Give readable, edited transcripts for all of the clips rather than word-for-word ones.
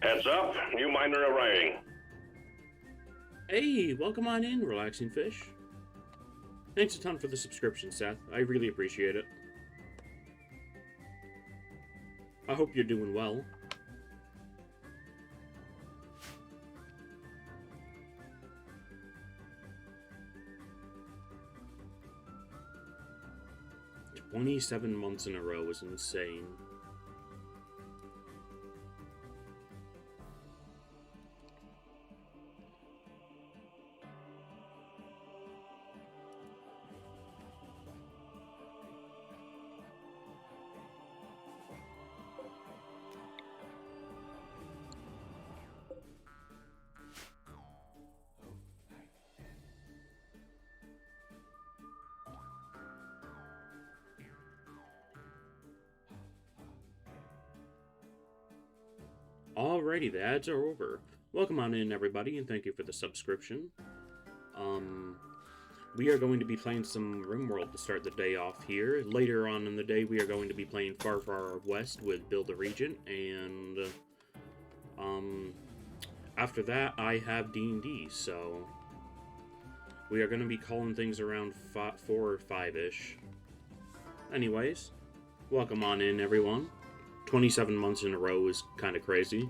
Heads up, new miner arriving. Hey, welcome on in, Relaxing Fish. Thanks a ton for the subscription, Seth. I really appreciate it. I hope you're doing well. "27 months in a row is insane. Alrighty, the ads are over. Welcome on in, everybody, and thank you for the subscription. We are going to be playing some Rimworld to start the day off here. Later on in the day, we are going to be playing Far Far West with Build a Regent, and after that, I have D&D, so we are going to be calling things around 4 or 5-ish. Anyways, welcome on in, everyone. 27 months in a row is kind of crazy.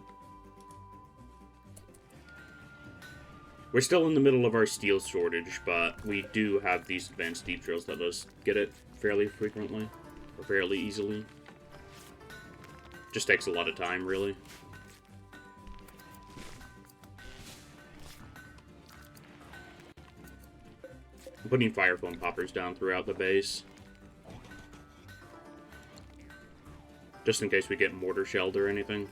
We're still in the middle of our steel shortage, but we do have these advanced deep drills that let us get it fairly frequently, or fairly easily. Just takes a lot of time, really. I'm putting fire foam poppers down throughout the base, just in case we get mortar shelled or anything.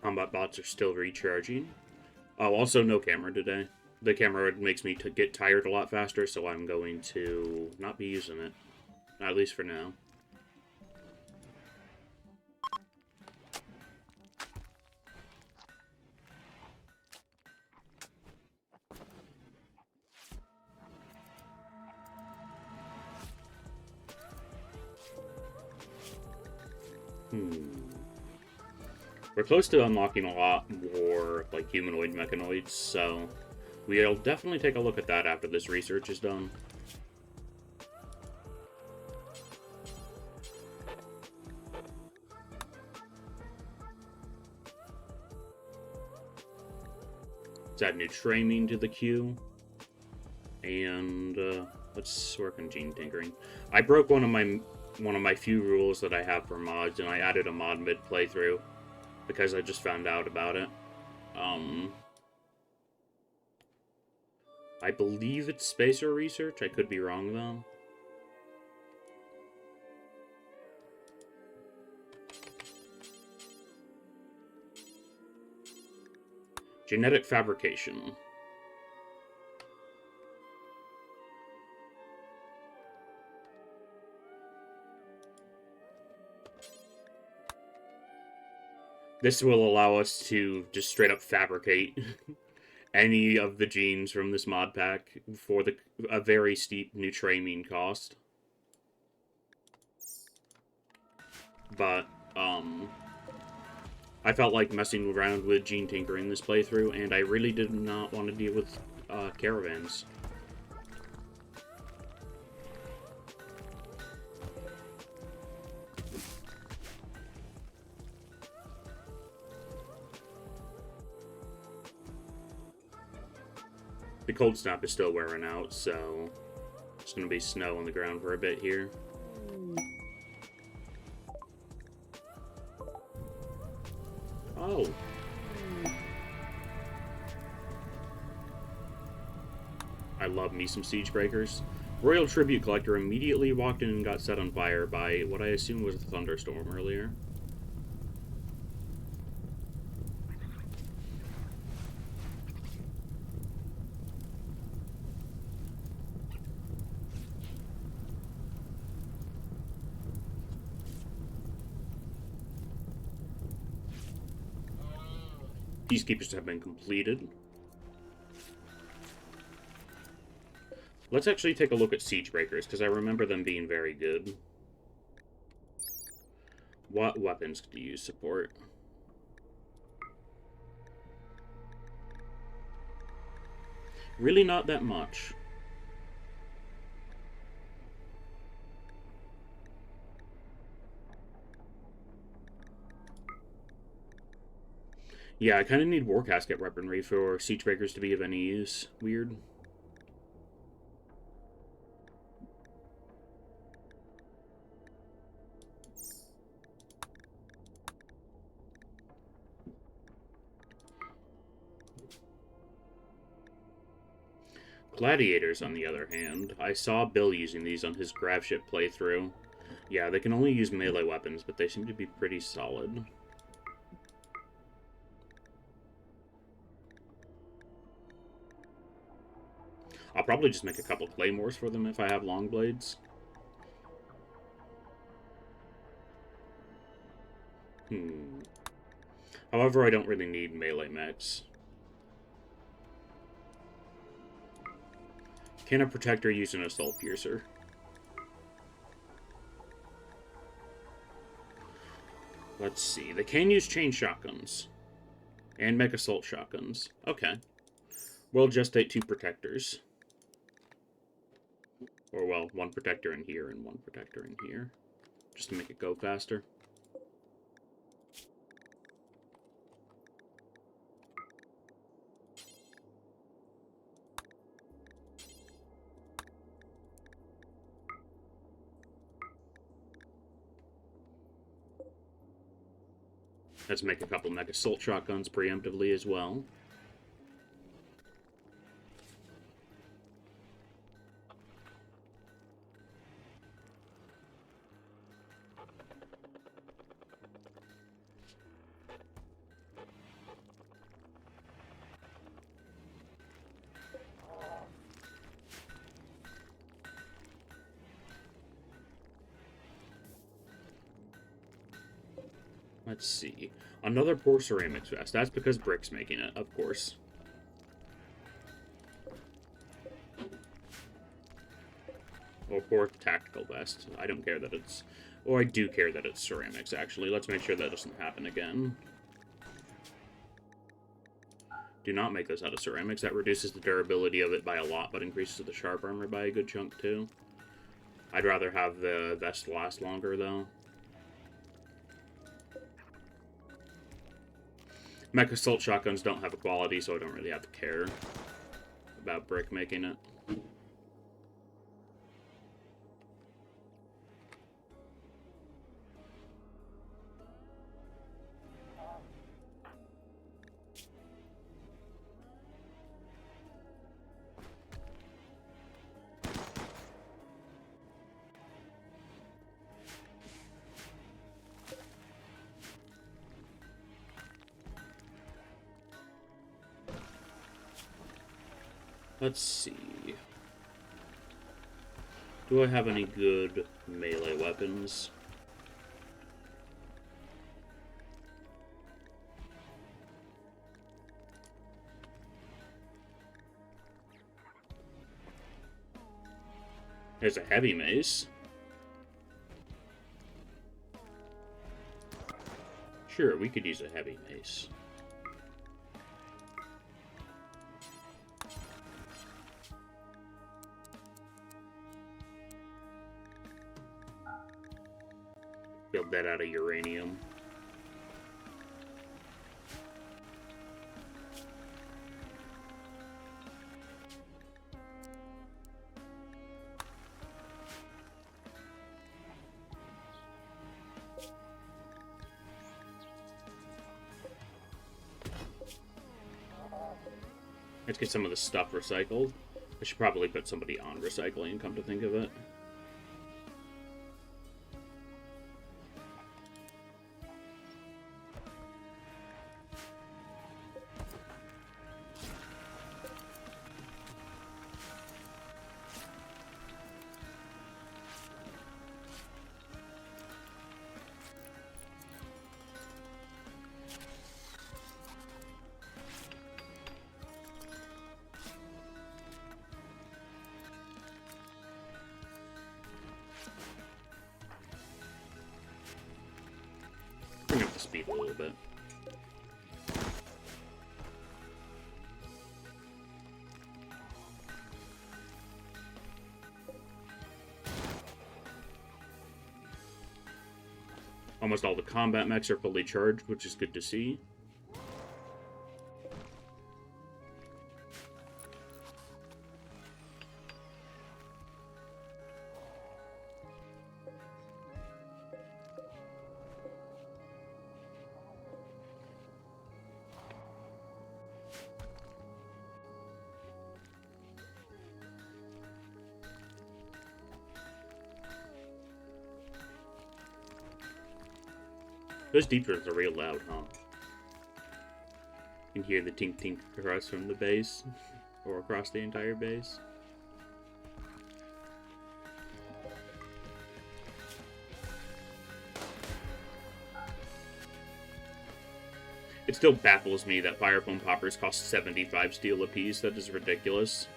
Combat bots are still recharging. Oh, also no camera today. The camera makes me get tired a lot faster, so I'm going to not be using it. At least for now. We're close to unlocking a lot more, like, humanoid mechanoids, so we'll definitely take a look at that after this research is done. Let's add new training to the queue. And let's work on gene tinkering. I broke one of my few rules that I have for mods, and I added a mod mid playthrough because I just found out about it. I believe it's spacer research. I could be wrong though. Genetic fabrication. This will allow us to just straight up fabricate any of the genes from this mod pack for a very steep nutramine cost. But, I felt like messing around with gene tinkering this playthrough, and I really did not want to deal with caravans. The cold snap is still wearing out, so it's going to be snow on the ground for a bit here. Oh. I love me some siege breakers. Royal Tribute Collector immediately walked in and got set on fire by what I assume was a thunderstorm earlier. Peacekeepers have been completed. Let's actually take a look at Siege Breakers, because I remember them being very good. What weapons do you support? Really not that much. Yeah, I kind of need War Casket weaponry for Siege Breakers to be of any use. Weird. Gladiators, on the other hand, I saw Bill using these on his Gravship playthrough. Yeah, they can only use melee weapons, but they seem to be pretty solid. I'll probably just make a couple claymores for them if I have long blades. However, I don't really need melee mechs. Can a protector use an assault piercer? Let's see. They can use chain shotguns. And mech assault shotguns. Okay. We'll just take 2 protectors. Or, well, 1 protector in here and 1 protector in here. Just to make it go faster. Let's make a couple mech assault shotguns preemptively as well. Let's see. Another poor ceramics vest. That's because Brick's making it, of course. Or poor tactical vest. I don't care that it's... Or I do care that it's ceramics, actually. Let's make sure that doesn't happen again. Do not make this out of ceramics. That reduces the durability of it by a lot, but increases the sharp armor by a good chunk, too. I'd rather have the vest last longer, though. Mech assault shotguns don't have a quality, so I don't really have to care about Brick making it. Let's see. Do I have any good melee weapons? There's a heavy mace. Sure, we could use a heavy mace. Build that out of uranium. Let's get some of the stuff recycled. I should probably put somebody on recycling, come to think of it. speed a little bit. Almost all the combat mechs are fully charged, which is good to see. Those deepers are real loud, huh? You can hear the tink tink across from the base, or across the entire base. It still baffles me that fire foam poppers cost 75 steel apiece. That is ridiculous.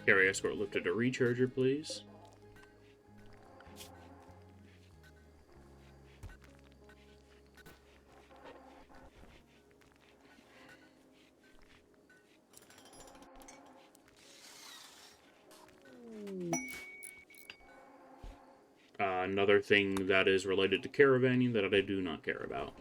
Carry escort lifted a recharger, please. Another thing that is related to caravanning that I do not care about.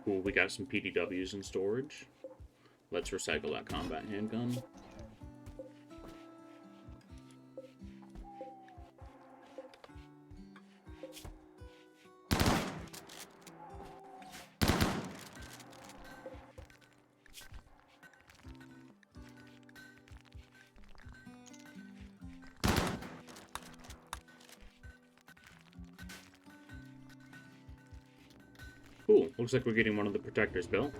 Cool, we got some PDWs in storage. Let's recycle that combat handgun. Cool. Looks like we're getting one of the protectors built.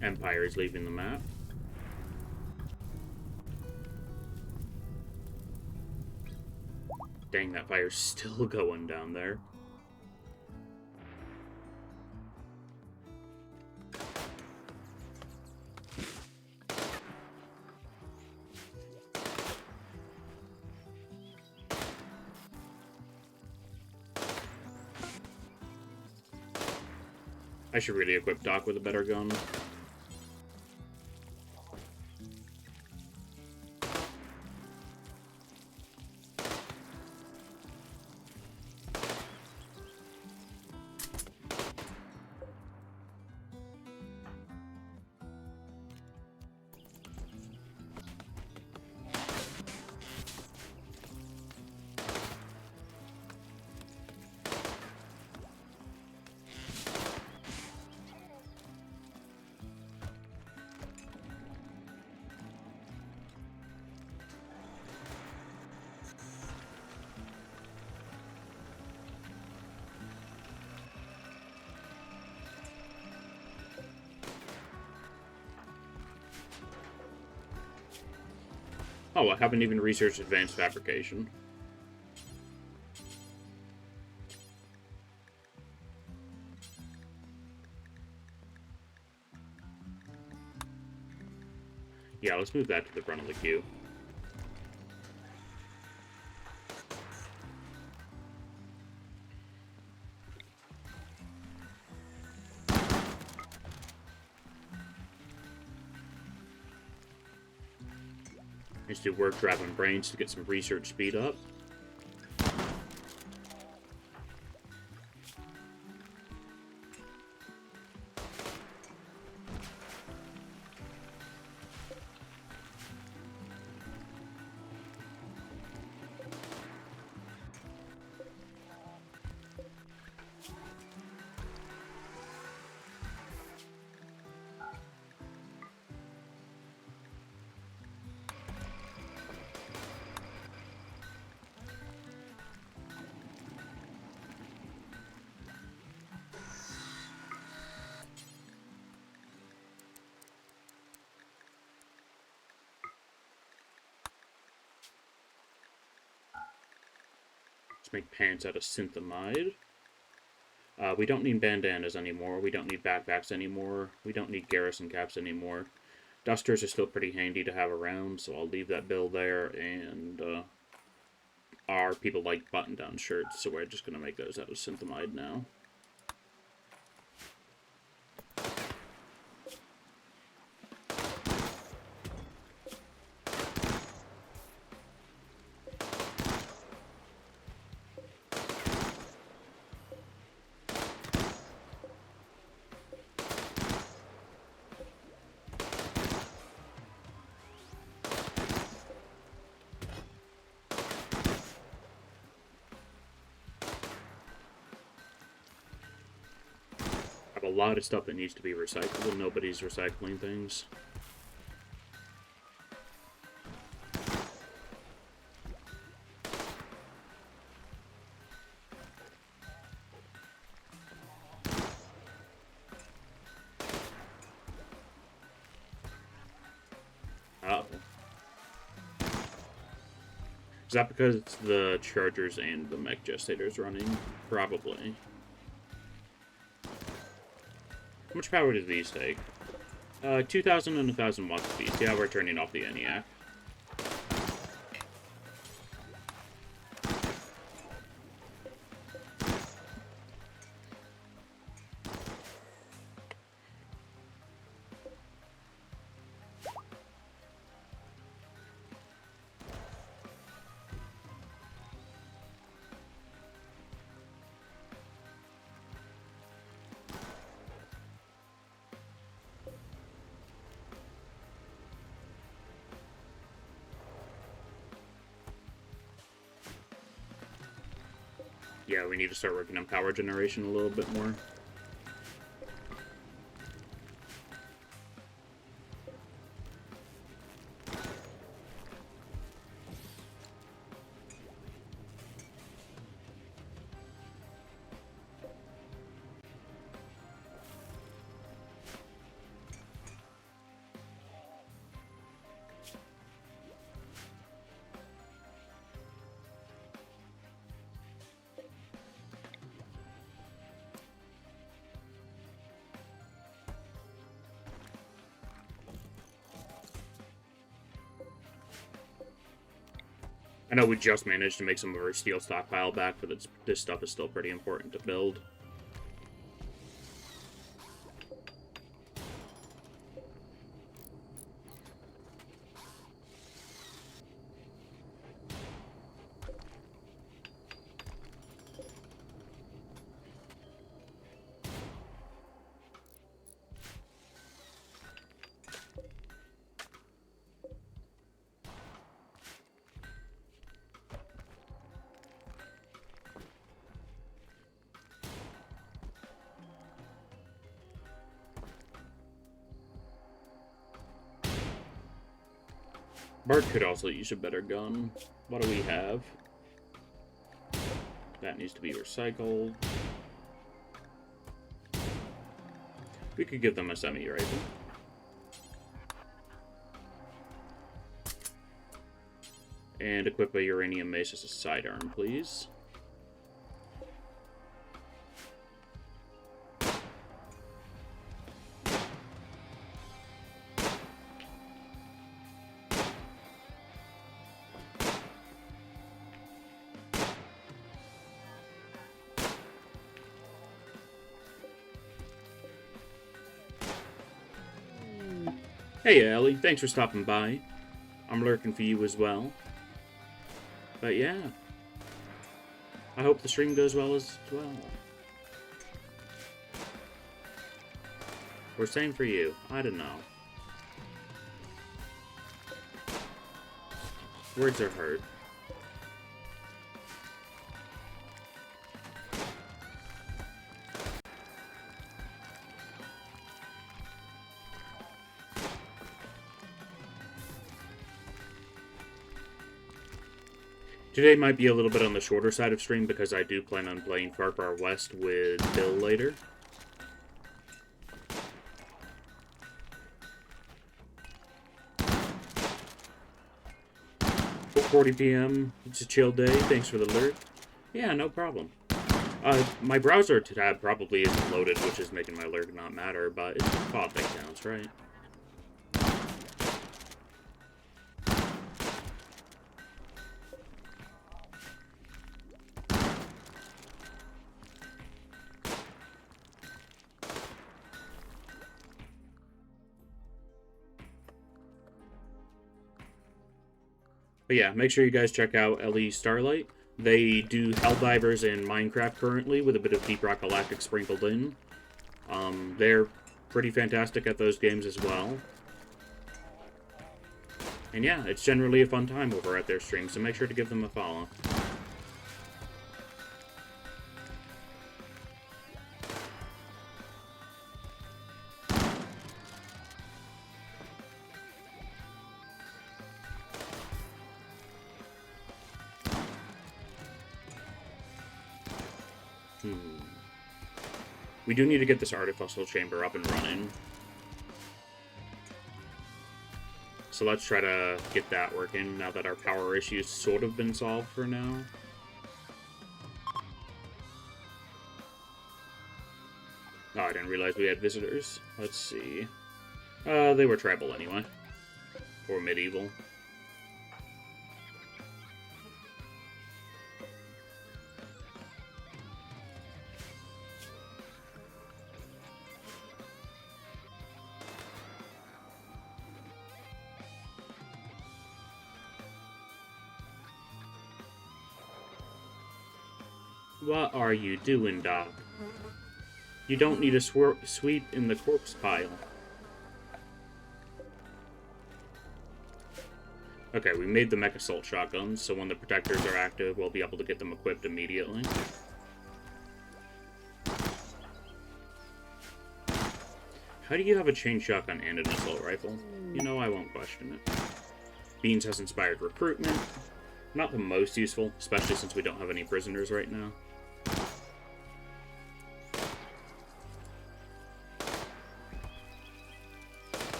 Empire is leaving the map. Dang, that fire's still going down there. I should really equip Doc with a better gun. Oh, I haven't even researched advanced fabrication. Yeah, let's move that to the front of the queue. Needs to work grabbing brains to get some research speed up. Let's make pants out of synthamide. We don't need bandanas anymore. We don't need backpacks anymore. We don't need garrison caps anymore. Dusters are still pretty handy to have around, so I'll leave that bill there. And our people like button-down shirts, so we're just going to make those out of synthamide now. A lot of stuff that needs to be recycled, and nobody's recycling things. Uh-oh. Is that because it's the chargers and the mech gestators running? Probably. How much power do these take? 2,000 and 1,000 watts apiece. Yeah, we're turning off the ENIAC. Yeah, we need to start working on power generation a little bit more. I know we just managed to make some of our steel stockpile back, but this stuff is still pretty important to build. Bart could also use a better gun. What do we have? That needs to be recycled. We could give them a semi-rifle. And equip a uranium mace as a sidearm, please. Hey, Ellie. Thanks for stopping by. I'm lurking for you as well. But yeah. I hope the stream goes well as well. Or same for you. I don't know. Words are hard. Today might be a little bit on the shorter side of stream because I do plan on playing Far Far West with Bill later. At 4:40 p.m. It's a chill day. Thanks for the alert. Yeah, no problem. My browser tab probably isn't loaded, which is making my alert not matter, but it's the font that counts, right? But yeah, make sure you guys check out LE Starlight. They do Helldivers in Minecraft currently with a bit of Deep Rock Galactic sprinkled in. They're pretty fantastic at those games as well. And yeah, it's generally a fun time over at their stream, so make sure to give them a follow. We do need to get this artificial chamber up and running. So let's try to get that working now that our power issue's sort of been solved for now. Oh, I didn't realize we had visitors. Let's see. They were tribal anyway. Or medieval. What are you doing, Doc? You don't need a sweep in the corpse pile. Okay, we made the mech assault shotguns, so when the protectors are active, we'll be able to get them equipped immediately. How do you have a chain shotgun and an assault rifle? You know, I won't question it. Beans has inspired recruitment. Not the most useful, especially since we don't have any prisoners right now.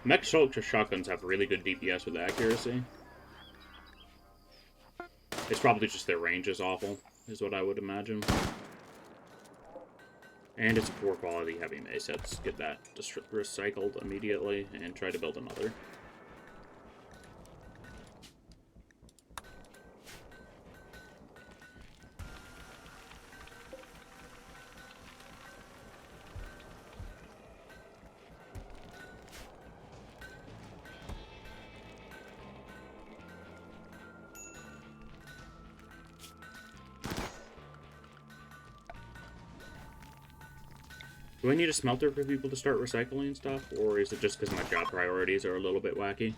Mech assault shotguns have really good DPS with accuracy. It's probably just their range is awful, is what I would imagine. And it's a poor quality heavy mace. Let's get that just recycled immediately and try to build another. Do I need a smelter for people to start recycling stuff, or is it just because my job priorities are a little bit wacky?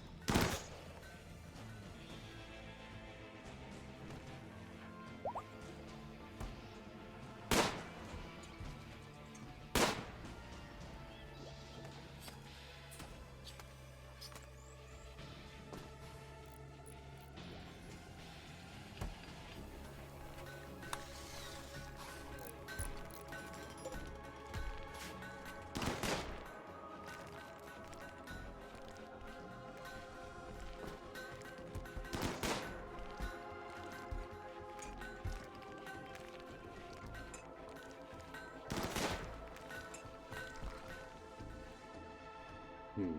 Hmm.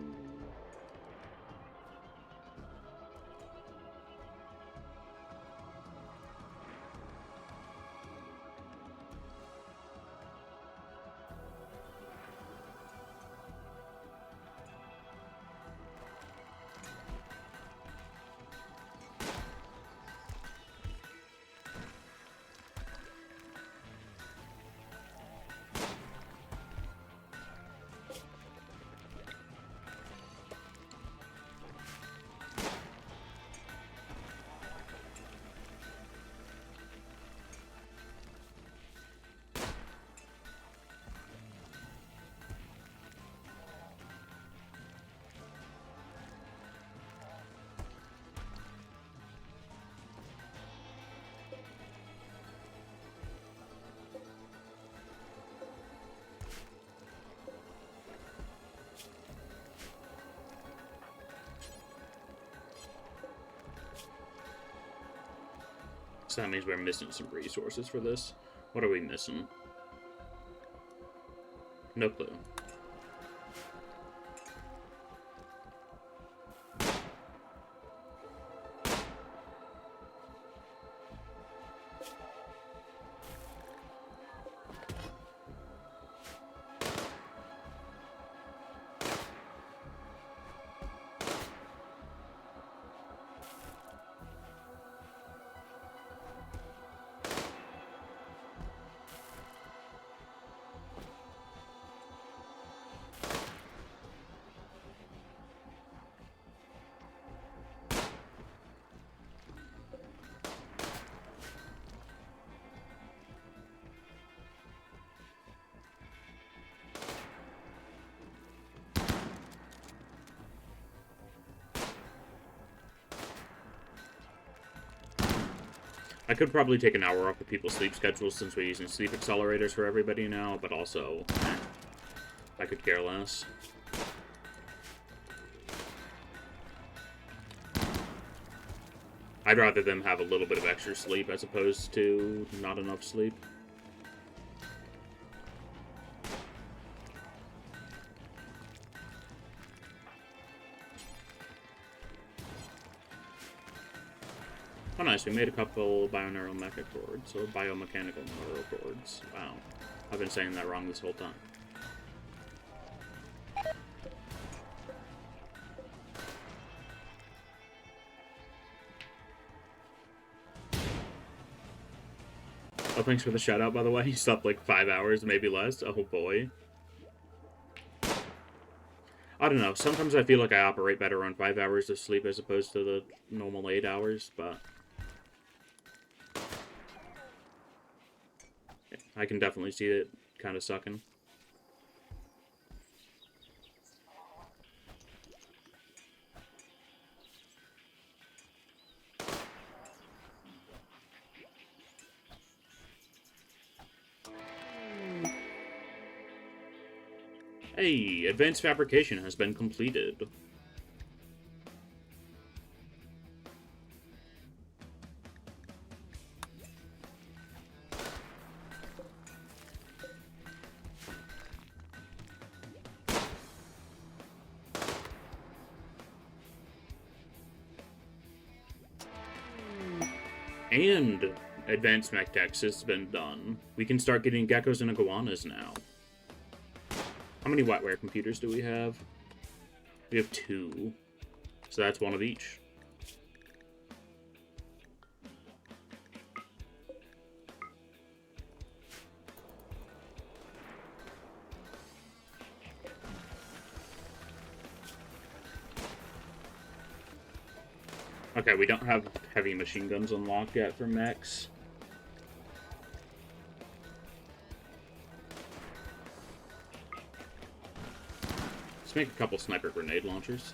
So that means we're missing some resources for this. What are we missing? No clue. I could probably take an hour off of people's sleep schedules since we're using sleep accelerators for everybody now, but also, I could care less. I'd rather them have a little bit of extra sleep as opposed to not enough sleep. Oh nice, we made a couple bioneural mecha cords, or biomechanical neural cords. Wow. I've been saying that wrong this whole time. Oh, thanks for the shout out, by the way. You slept like 5 hours, maybe less. Oh boy. I don't know. Sometimes I feel like I operate better on 5 hours of sleep as opposed to the normal 8 hours, but I can definitely see it kind of sucking. Hey, advanced fabrication has been completed. And advanced mech techs has been done. We can start getting geckos and iguanas now. How many wetware computers do we have? We have 2. So that's one of each. Okay, we don't have heavy machine guns unlocked yet for mechs. Let's make a couple sniper grenade launchers.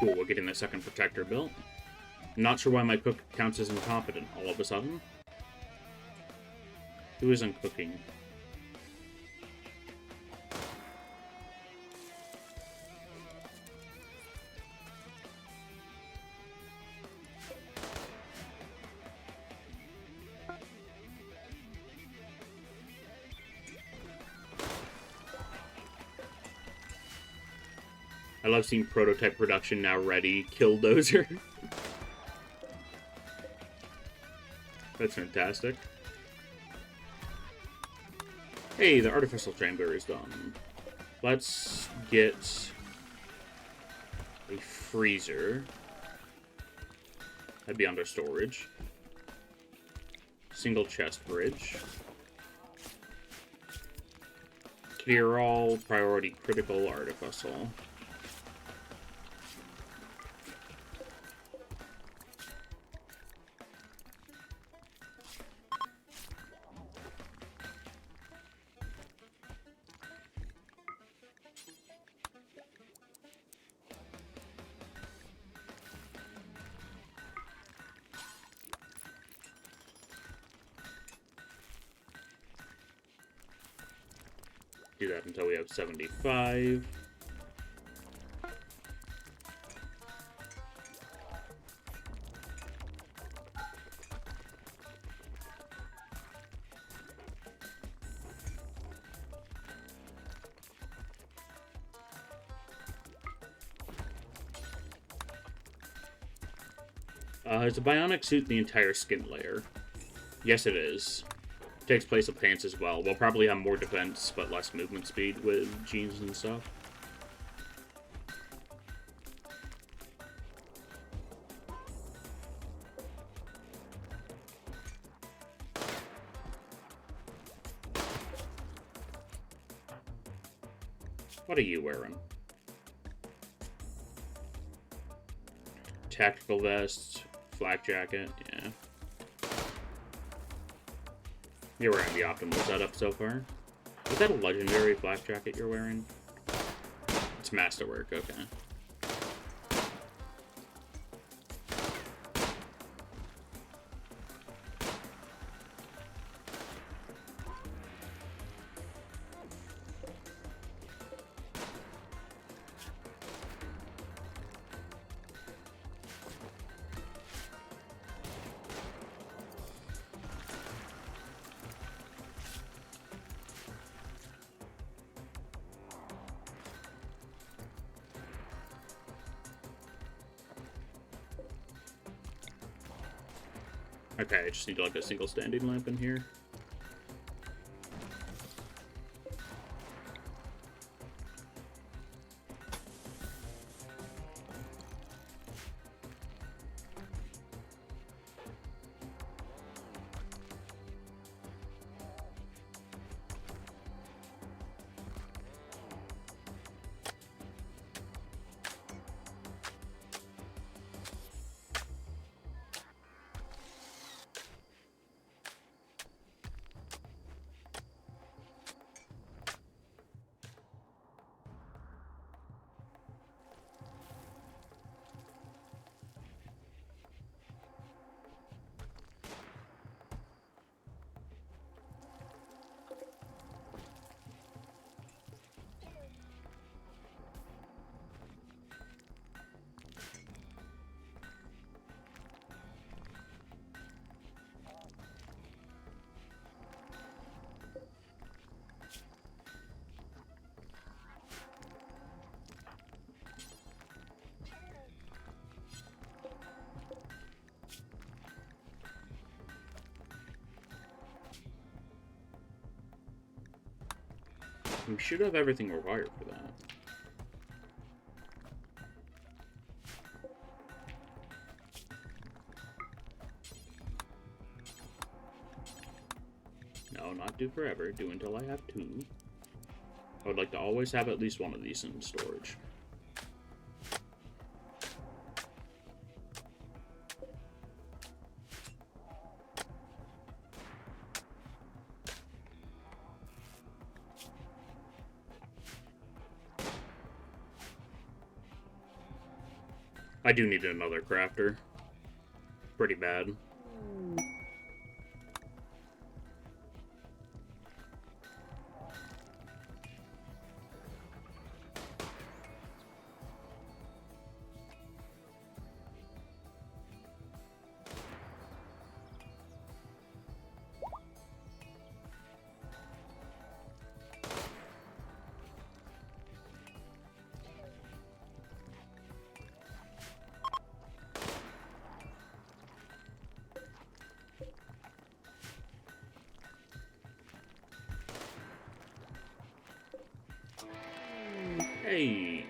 Cool, we're getting the second protector built. I'm not sure why my cook counts as incompetent all of a sudden. Who isn't cooking? I love seeing prototype production now ready. Killdozer. That's fantastic. Hey, the artificial chamber is done. Let's get a freezer. That'd be under storage. Single chest bridge. Clear all, priority critical artificial. Do that until we have 75. Is the bionic suit the entire skin layer? Yes, it is. Takes place of pants as well. We'll probably have more defense, but less movement speed with jeans and stuff. What are you wearing? Tactical vest, flak jacket, yeah. You're wearing the optimal setup so far. Is that a legendary flak jacket you're wearing? It's masterwork, okay. Okay, I just need like a single standing lamp in here. We should have everything required for that. No, not do forever. Do until I have 2. I would like to always have at least one of these in storage. I do need another crafter. Pretty bad. Hey,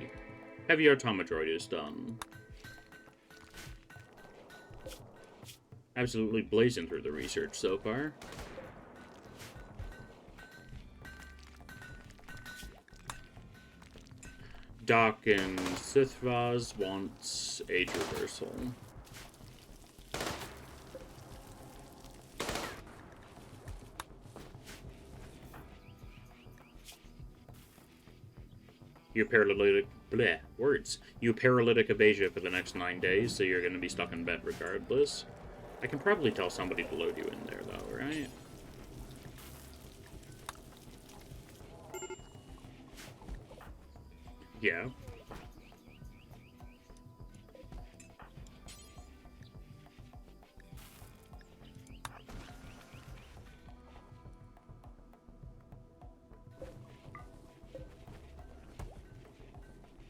heavy automodroid is done. Absolutely blazing through the research so far. Doc and Sithvaz wants age reversal. You paralytic bleh, words. You paralytic evasion for the next 9 days, so you're gonna be stuck in bed regardless. I can probably tell somebody to load you in there though, right? Yeah.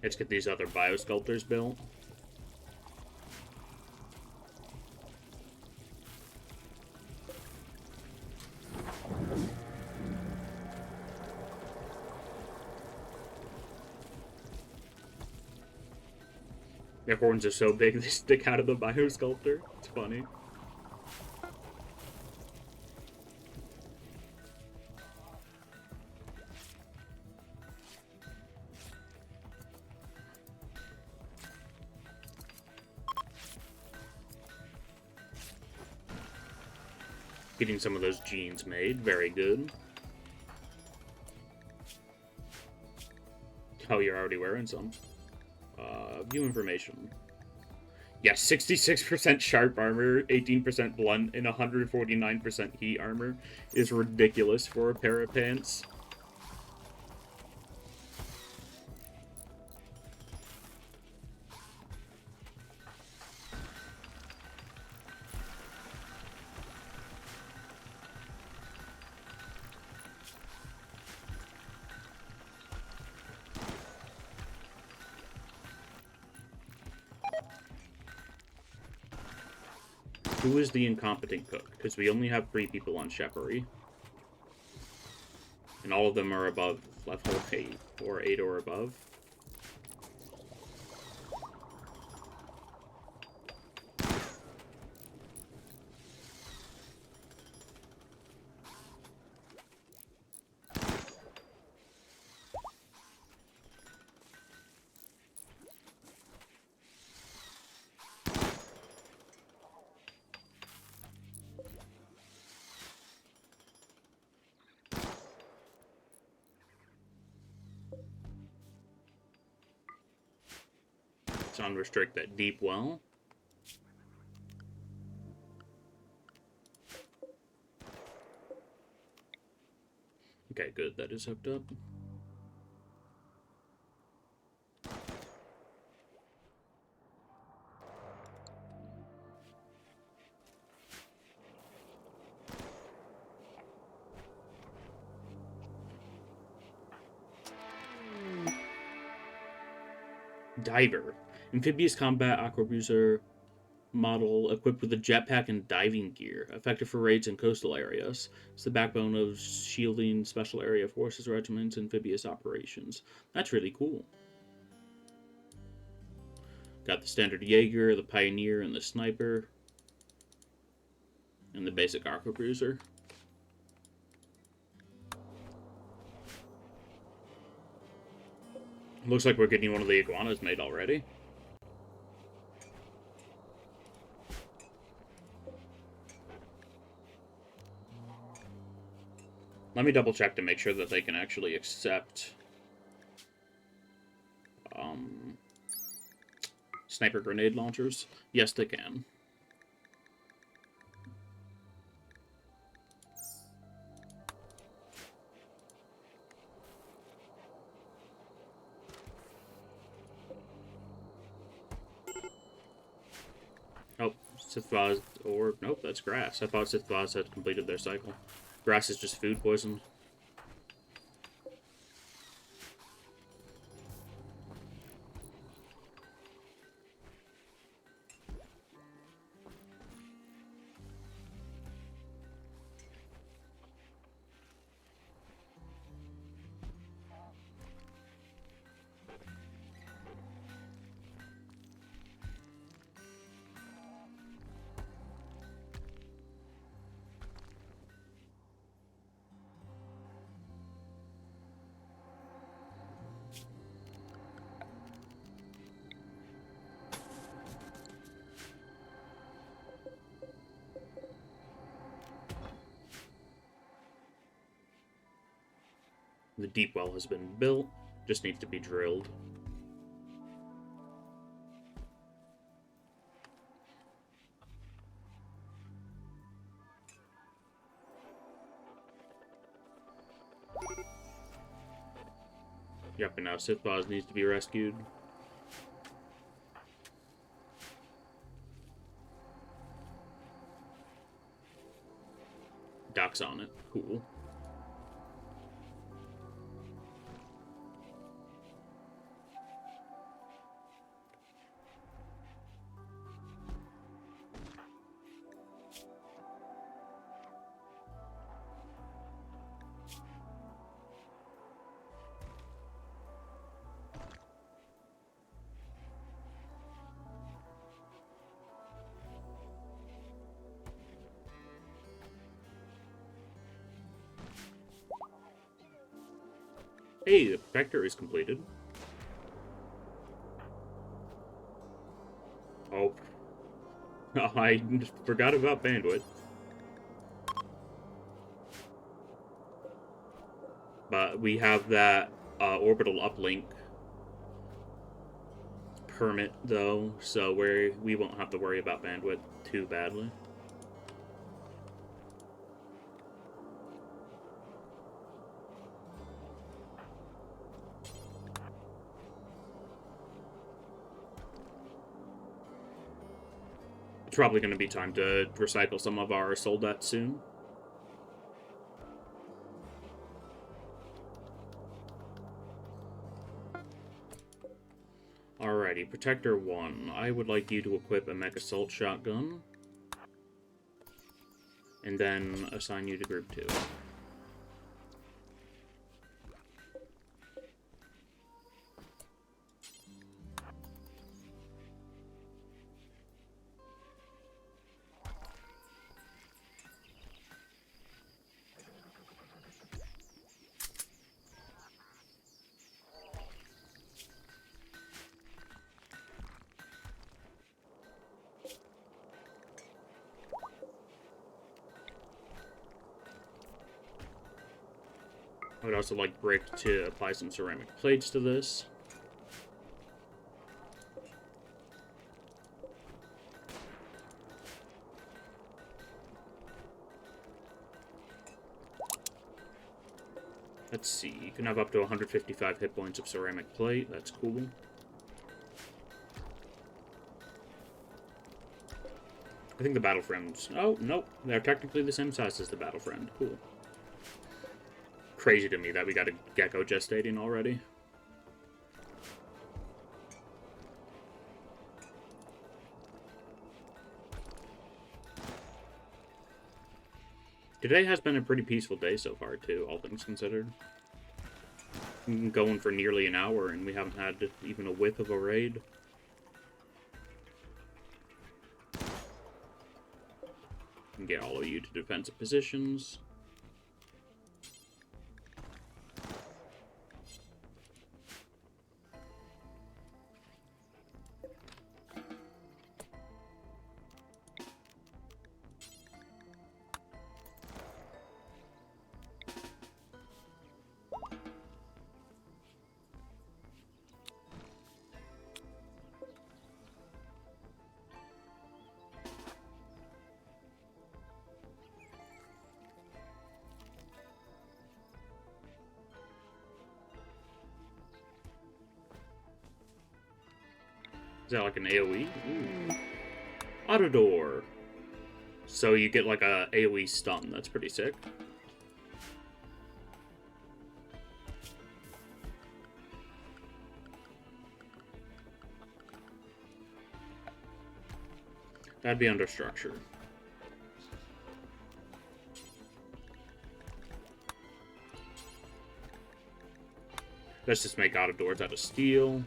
Let's get these other biosculptors built. Their horns are so big they stick out of the biosculptor. It's funny. Getting some of those jeans made. Very good. Oh, you're already wearing some. View information. Yeah, 66% sharp armor, 18% blunt, and 149% heat armor is ridiculous for a pair of pants. Who is the incompetent cook? Because we only have 3 people on Shepery. And all of them are above level 8, or 8 or above. Let's unrestrict that deep well. Okay, good. That is hooked up. Diver. Amphibious combat aquabruiser model equipped with a jetpack and diving gear, effective for raids in coastal areas. It's the backbone of shielding special area forces regiments amphibious operations. That's really cool. Got the standard Jaeger, the Pioneer, and the Sniper. And the basic aquabruiser. Looks like we're getting one of the iguanas made already. Let me double check to make sure that they can actually accept sniper grenade launchers? Yes, they can. Oh, Sith Vaz, or nope, that's grass. I thought Sith Vaz had completed their cycle. Grass is just food poison. The deep well has been built, just needs to be drilled. Yep, and now Sith Vaz needs to be rescued. Doc's on it. Cool. Hey, the protector is completed. Oh. I forgot about bandwidth. But we have that orbital uplink permit, though, so we won't have to worry about bandwidth too badly. It's probably going to be time to recycle some of our Soldat soon. Alrighty, Protector 1. I would like you to equip a Mech Assault Shotgun. And then assign you to Group 2. I would also like Brick to apply some ceramic plates to this. Let's see, you can have up to 155 hit points of ceramic plate, that's cool. I think the Battle Friends... Oh, nope, they're technically the same size as the Battle Friend, cool. Crazy to me that we got a Gecko gestating already. Today has been a pretty peaceful day so far, too, all things considered. I'm going for nearly an hour, and we haven't had even a whiff of a raid. And get all of you to defensive positions. that like an AoE? Ooh. Auto door. So you get like a AoE stun. That's pretty sick. That'd be under structure. Let's just make auto doors out of steel.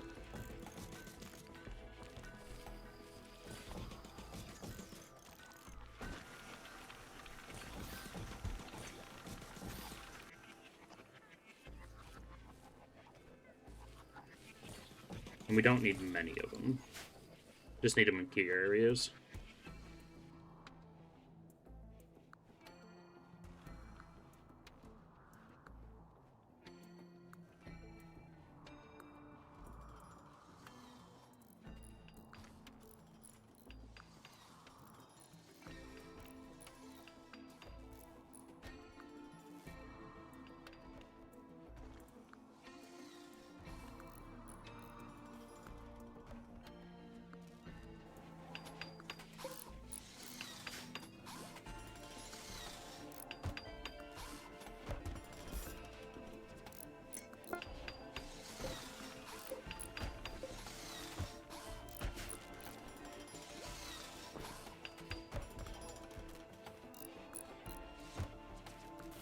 And we don't need many of them. Just need them in key areas.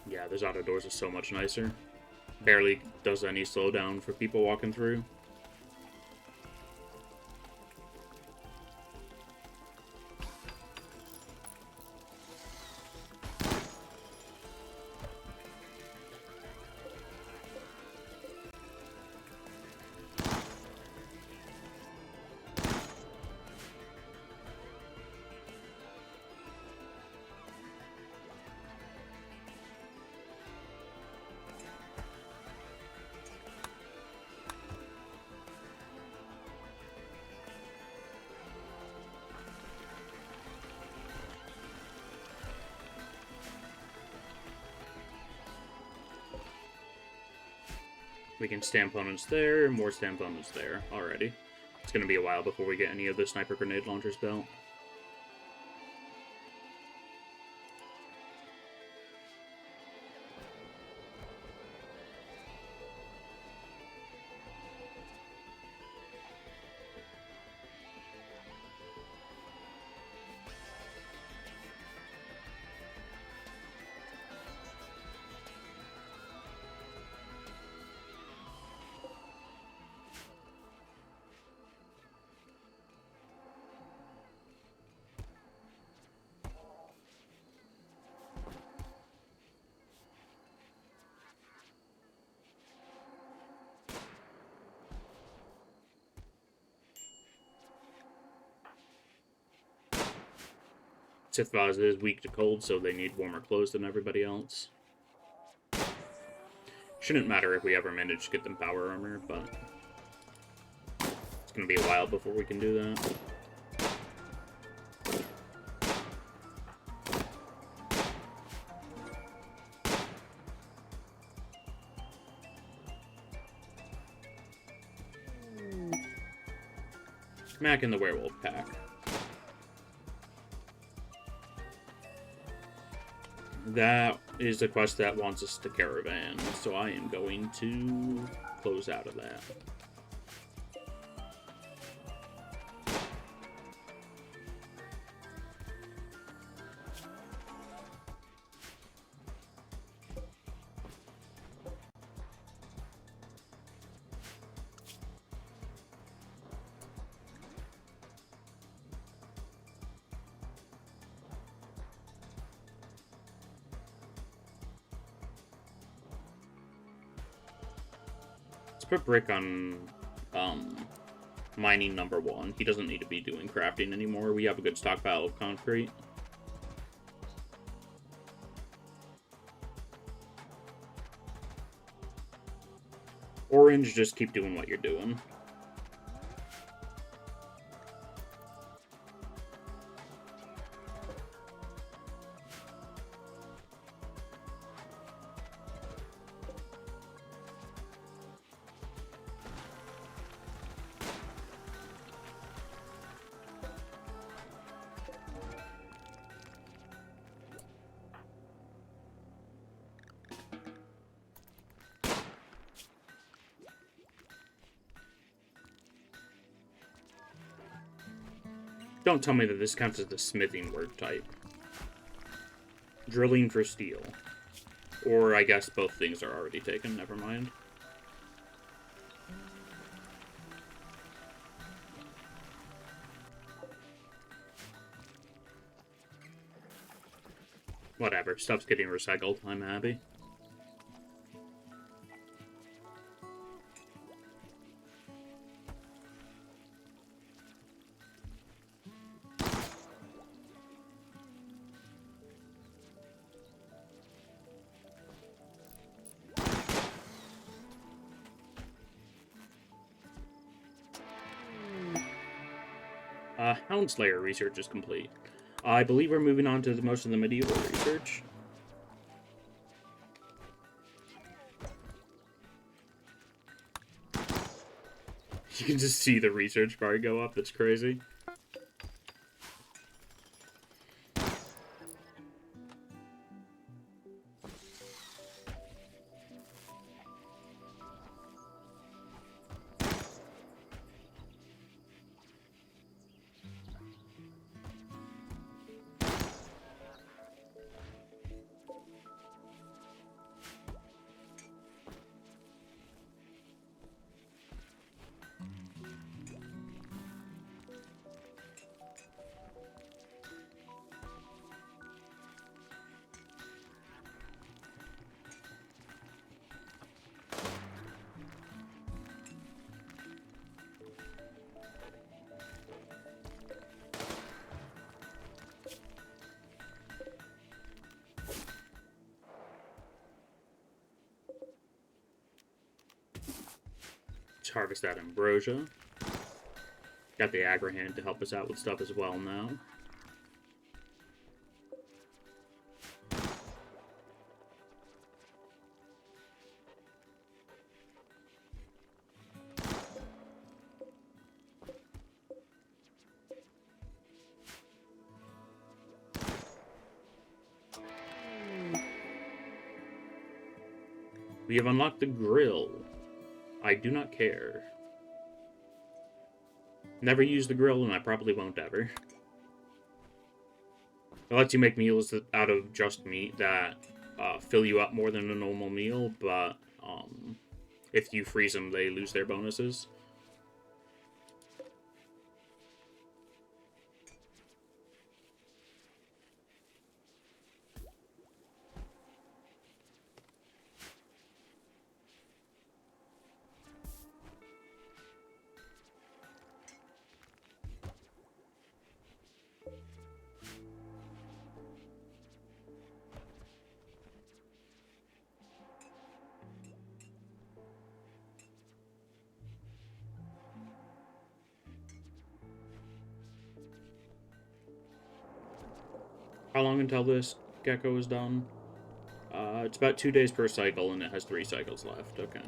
Yeah, those auto doors are so much nicer. Barely does any slowdown for people walking through. We can stand opponents there, more stand opponents there. Alrighty. It's gonna be a while before we get any of the sniper grenade launchers built. Sith Vaz is weak to cold, so they need warmer clothes than everybody else. Shouldn't matter if we ever manage to get them power armor, but it's gonna be a while before we can do that. Mac in the werewolf pack. That is a quest that wants us to caravan, so I am going to close out of that. Let's put Brick on mining number 1. He doesn't need to be doing crafting anymore. We have a good stockpile of concrete. Orange, just keep doing what you're doing. Don't tell me that this counts as the smithing work type. Drilling for steel. Or I guess both things are already taken, never mind. Whatever, stuff's getting recycled, I'm happy. Houndslayer research is complete. I believe we're moving on to most of the medieval research. You can just see the research bar go up, that's crazy. Let's harvest that ambrosia. Got the Agrahand to help us out with stuff as well now. We have unlocked the grill. I do not care. Never used the grill, and I probably won't ever. It lets you make meals out of just meat that fill you up more than a normal meal, but if you freeze them, they lose their bonuses. How long until this gecko is done? It's about 2 days per cycle, and it has 3 cycles left. Okay.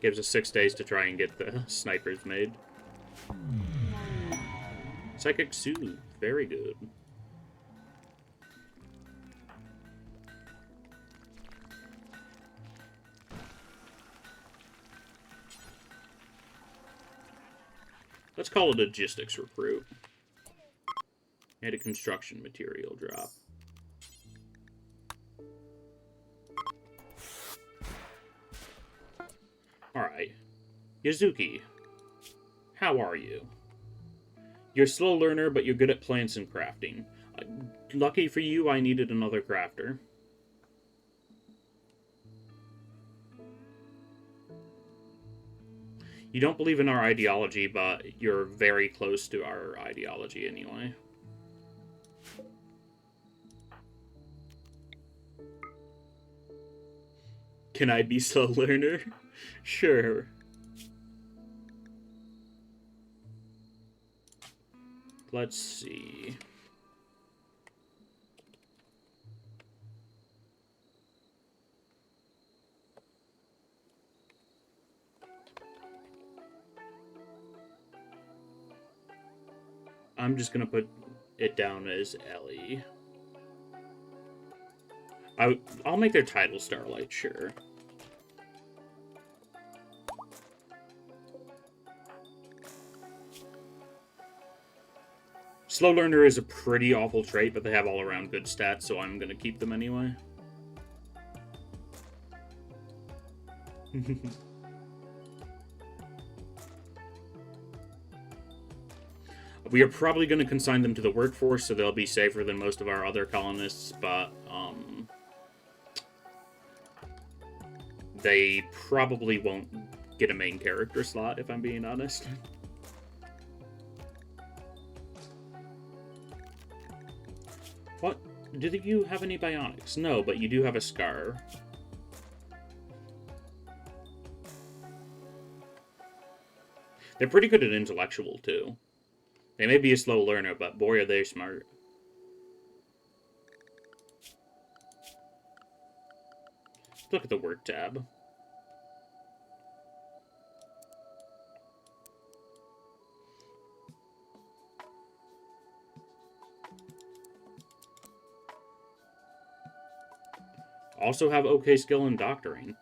Gives us 6 days to try and get the snipers made. Psychic Soothe. Very good. Let's call it a logistics recruit. And a construction material drop. Alright. Yazuki, how are you? You're a slow learner, but you're good at plants and crafting. Lucky for you, I needed another crafter. You don't believe in our ideology, but you're very close to our ideology anyway. Can I be slow learner? Sure. Let's see. I'm just gonna put it down as Ellie. I'll make their title Starlight, sure. Slow learner is a pretty awful trait, but they have all around good stats, so I'm gonna keep them anyway. We are probably going to consign them to the workforce, so they'll be safer than most of our other colonists, but they probably won't get a main character slot, if I'm being honest. What? Do you have any bionics? No, but you do have a scar. They're pretty good at intellectual, too. They may be a slow learner, but boy, are they smart. Let's look at the work tab. Also have okay skill in doctoring.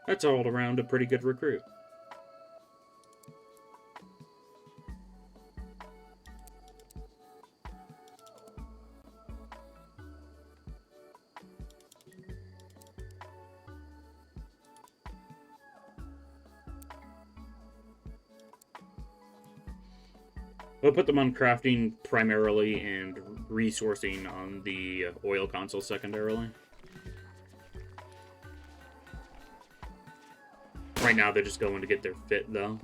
That's all around a pretty good recruit. We'll put them on crafting primarily and resourcing on the oil console secondarily. Right now, they're just going to get their fit, though.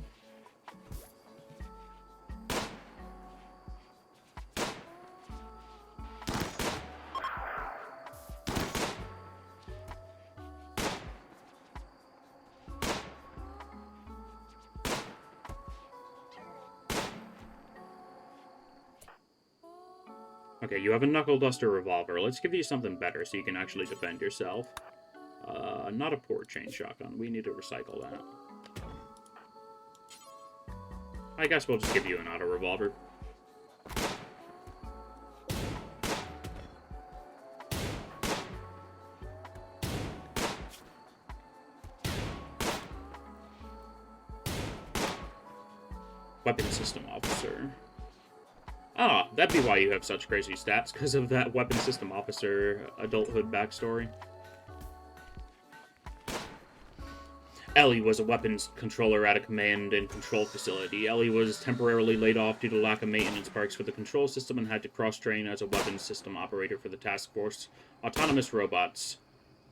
Okay, you have a Knuckle Duster revolver. Let's give you something better so you can actually defend yourself. Not a port chain shotgun. We need to recycle that. I guess we'll just give you an auto revolver. Weapon system officer. Ah, that'd be why you have such crazy stats, because of that weapon system officer adulthood backstory. Ellie was a weapons controller at a command and control facility. Ellie was temporarily laid off due to lack of maintenance parts for the control system and had to cross-train as a weapons system operator for the task force autonomous robots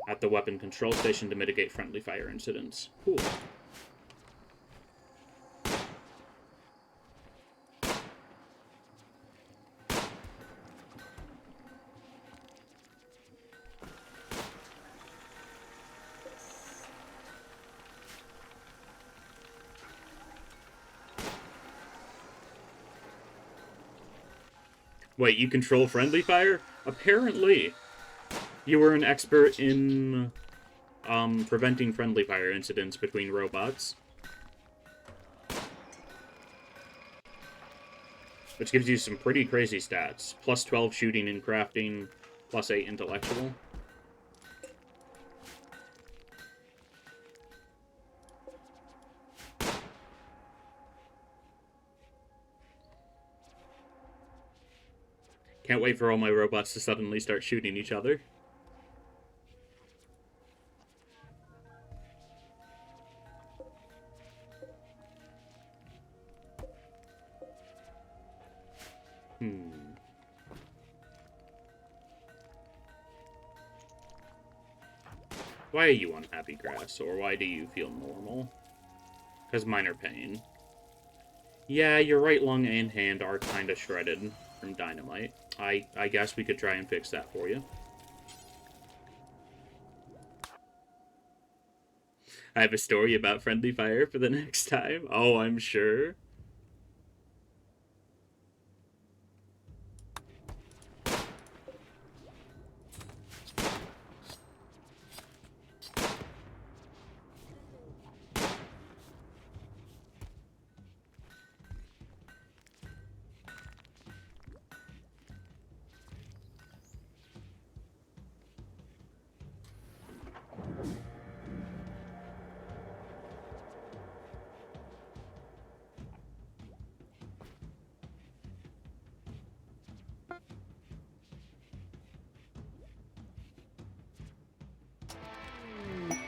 at the weapon control station to mitigate friendly fire incidents. Cool. Wait, you control friendly fire? Apparently. You were an expert in preventing friendly fire incidents between robots. Which gives you some pretty crazy stats. Plus 12 shooting and crafting, plus 8 intellectual. Can't wait for all my robots to suddenly start shooting each other. Why are you unhappy, Grass? Or why do you feel normal? Because minor pain. Yeah, your right lung and hand are kind of shredded from dynamite. I guess we could try and fix that for you. I have a story about friendly fire for the next time. Oh, I'm sure.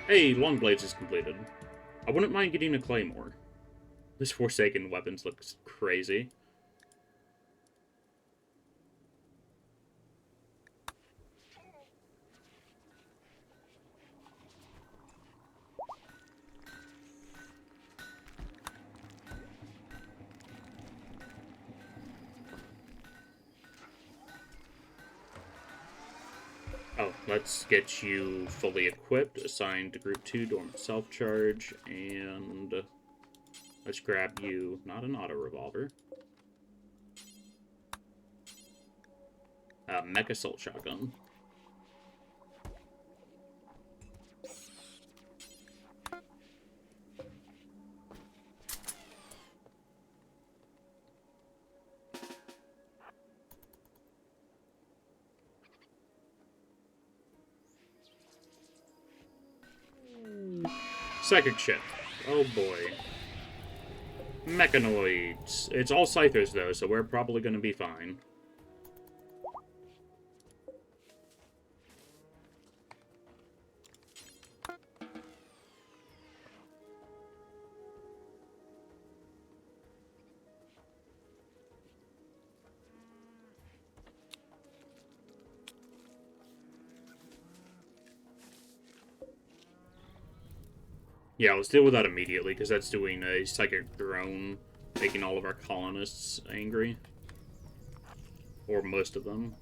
Hey, Longblades is completed. I wouldn't mind getting a Claymore. This Forsaken weapons looks crazy. Oh, let's get you fully equipped, assigned to Group 2, Dormant Self-Charge, and let's grab you, not an auto revolver, Mech Assault Shotgun. Psychic Ship. Oh boy. Mechanoids. It's all Scythers though, so we're probably going to be fine. Yeah, let's deal with that immediately, because that's doing a psychic drone, making all of our colonists angry. Or most of them.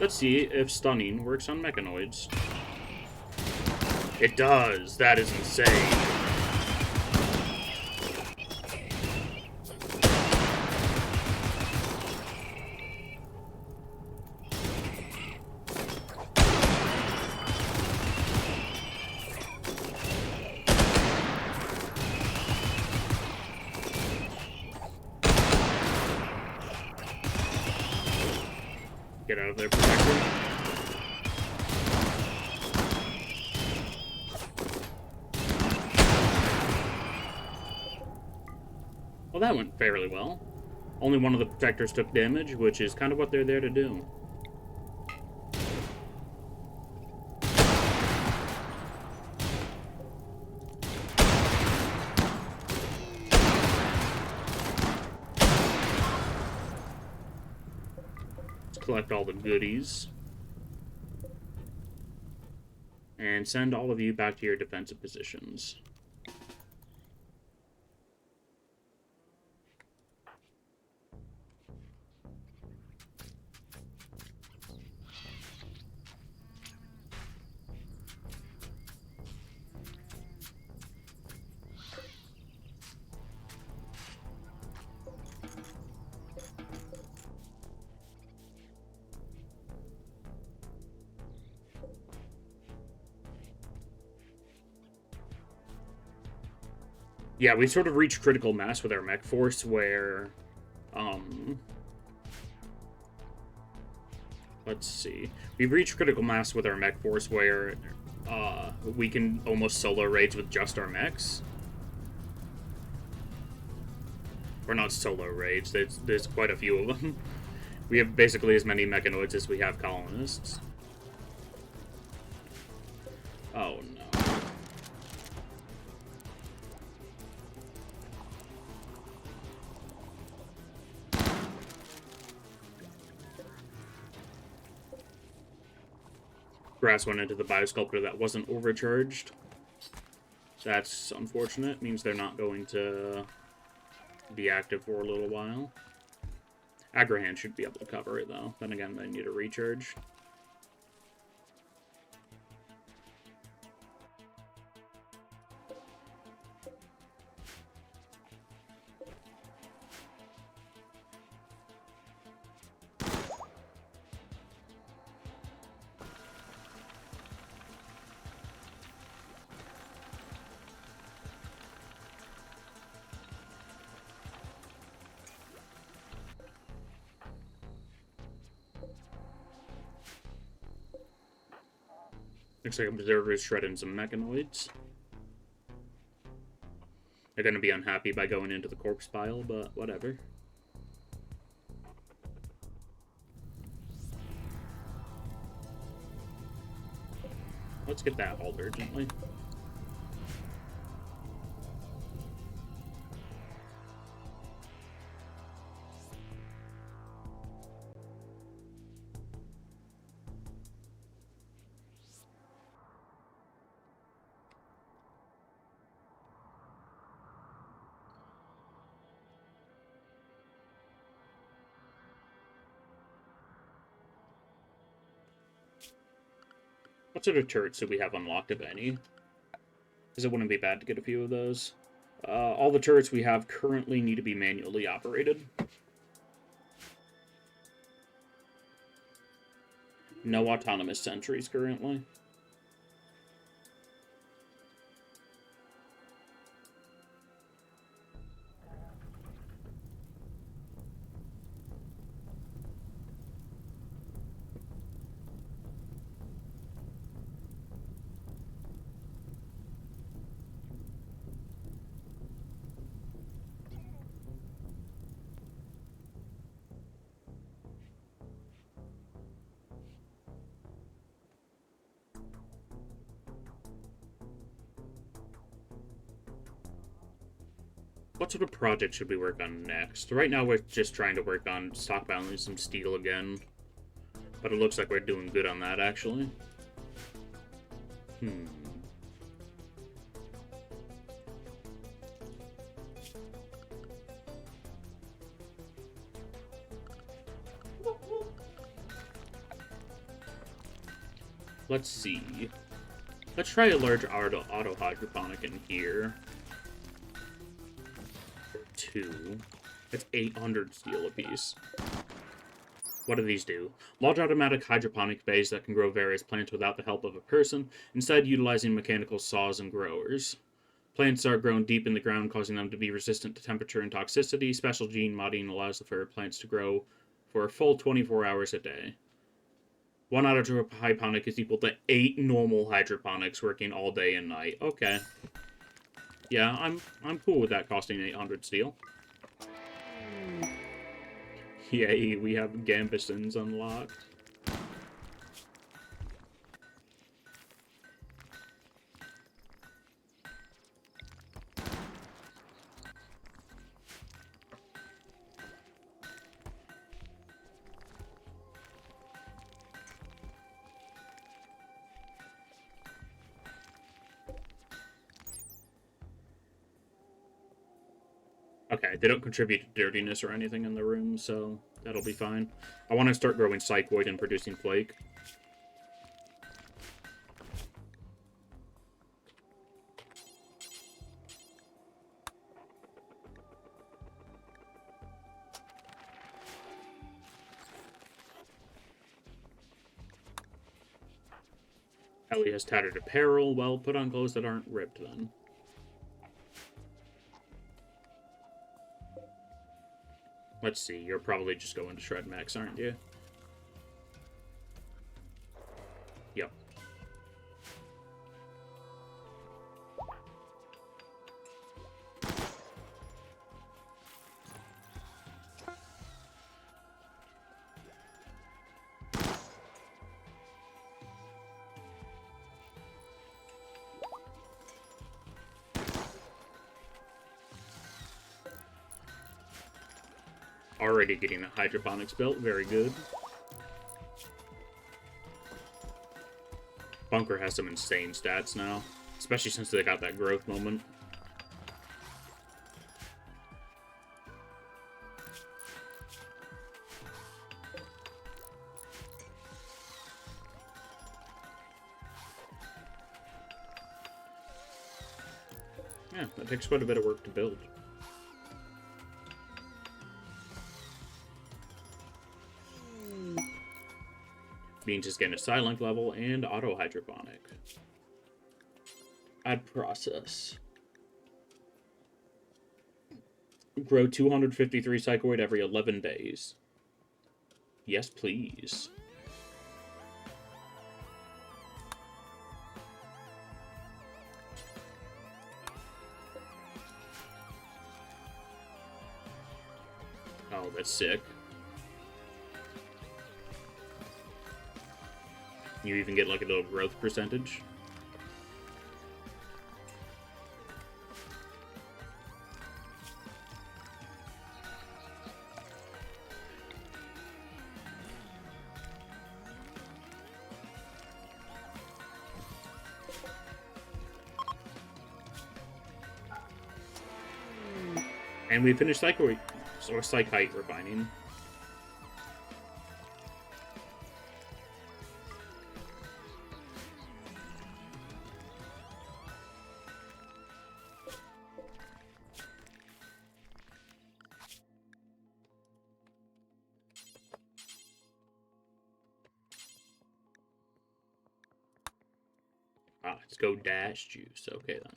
Let's see if stunning works on mechanoids. It does! That is insane. Get out of there, Protector. Well, that went fairly well. Only one of the Protectors took damage, which is kind of what they're there to do. Collect all the goodies. And send all of you back to your defensive positions. Yeah, we sort of reached critical mass with our mech force where, let's see. We've reached critical mass with our mech force where, we can almost solo raids with just our mechs. Or not solo raids, there's quite a few of them. We have basically as many mechanoids as we have colonists. Oh no. Grass went into the biosculptor that wasn't overcharged. That's unfortunate. Means they're not going to be active for a little while. Aggro should be able to cover it, though. Then again, they need a recharge. Looks like observers shredding some mechanoids. They're gonna be unhappy by going into the corpse pile, but whatever. Let's get that hauled urgently. What sort of turrets do we have unlocked, if any? Because it wouldn't be bad to get a few of those. All the turrets we have currently need to be manually operated. No autonomous sentries currently. What sort of project should we work on next? Right now we're just trying to work on stockpiling some steel again. But it looks like we're doing good on that, actually. Let's see. Let's try a large auto hydroponic in here. 2. It's 800 steel apiece. What do these do? Large automatic hydroponic bays that can grow various plants without the help of a person, instead utilizing mechanical saws and growers. Plants are grown deep in the ground, causing them to be resistant to temperature and toxicity. Special gene modding allows the fur plants to grow for a full 24 hours a day. 1 auto hydroponic is equal to 8 normal hydroponics working all day and night. Okay. Yeah, I'm cool with that costing 800 steel. Yay, we have Gambesons unlocked. Okay, they don't contribute to dirtiness or anything in the room, so that'll be fine. I want to start growing psychoid and producing flake. Ellie has tattered apparel. Well, put on clothes that aren't ripped then. Let's see, you're probably just going to shred mechs, aren't you? Yep. Already getting the hydroponics built, very good. Bunker has some insane stats now, especially since they got that growth moment. Yeah, that takes quite a bit of work to build. Beans is getting a silent level and auto hydroponic. Add process. Grow 253 psychoid every 11 days. Yes, please. Oh, that's sick. You even get like a little growth percentage. And we finished Psychite refining. Ah, let's go dash juice. Okay then.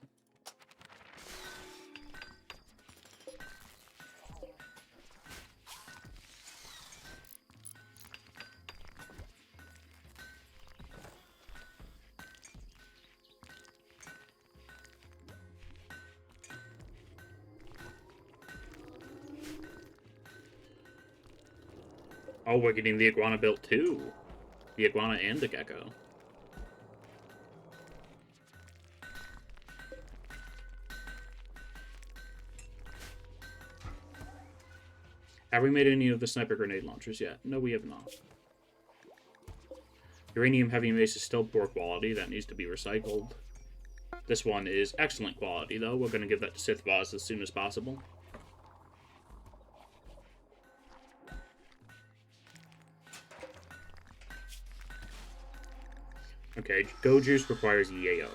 Oh, we're getting the iguana built too. The iguana and the gecko. Have we made any of the sniper grenade launchers yet? No, we have not. Uranium heavy mace is still poor quality. That needs to be recycled. This one is excellent quality, though. We're going to give that to Sith Boss as soon as possible. Okay, Go Juice requires Yayo.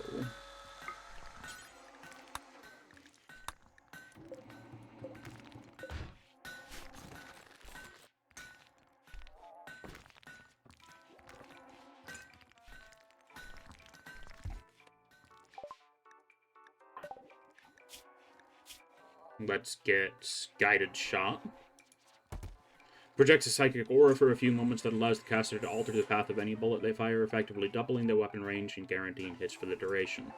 Let's get Guided Shot. Projects a psychic aura for a few moments that allows the caster to alter the path of any bullet they fire, effectively doubling their weapon range and guaranteeing hits for the duration.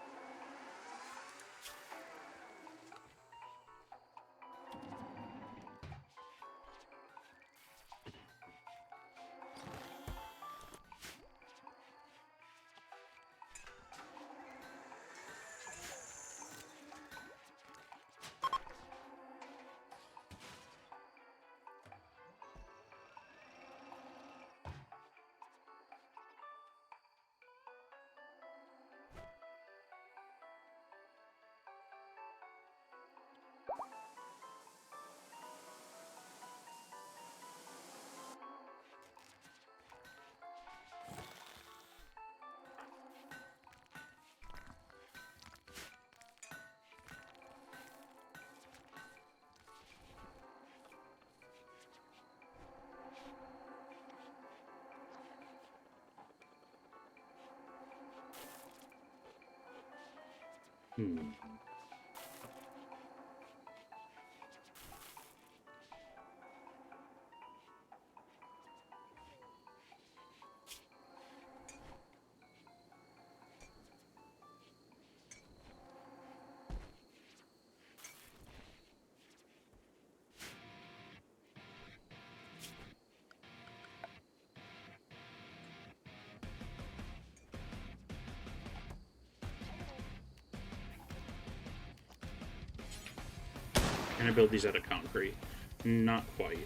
Can I build these out of concrete? Not quite.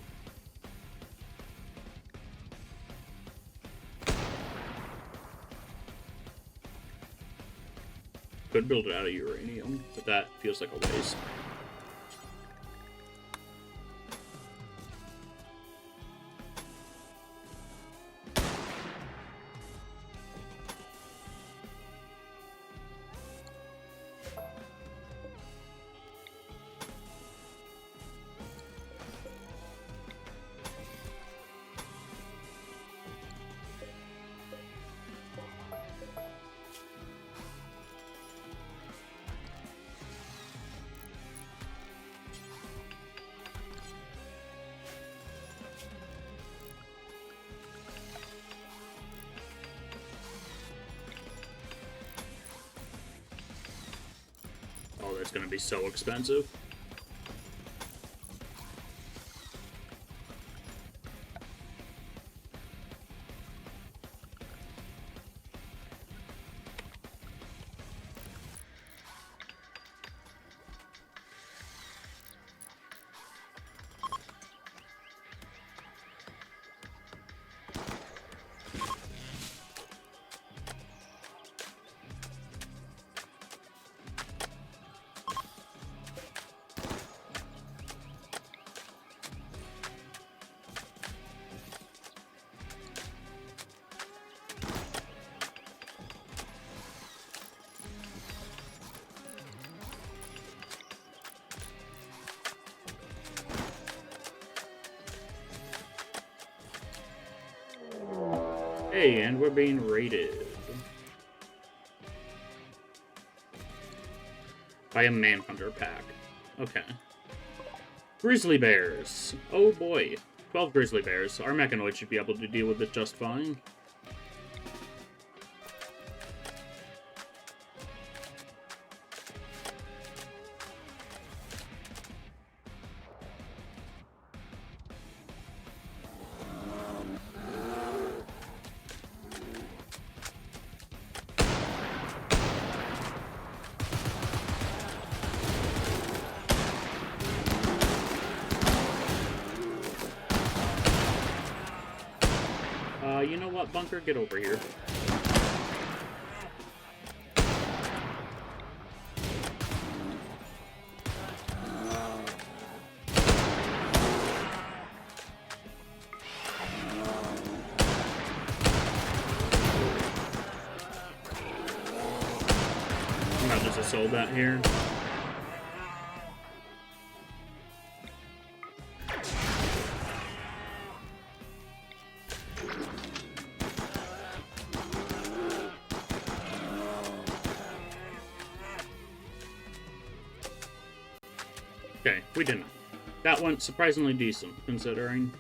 Could build it out of uranium, but that feels like a waste. Oh, that's gonna be so expensive. Hey, and we're being raided. By a Manhunter pack. Okay. Grizzly bears. Oh boy. 12 grizzly bears. Our mechanoid should be able to deal with it just fine. You know what, Bunker? Get over here. I'll just assault that here. Okay, we didn't. That went surprisingly decent, considering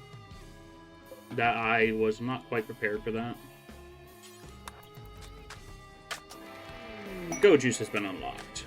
that I was not quite prepared for that. Go Juice has been unlocked.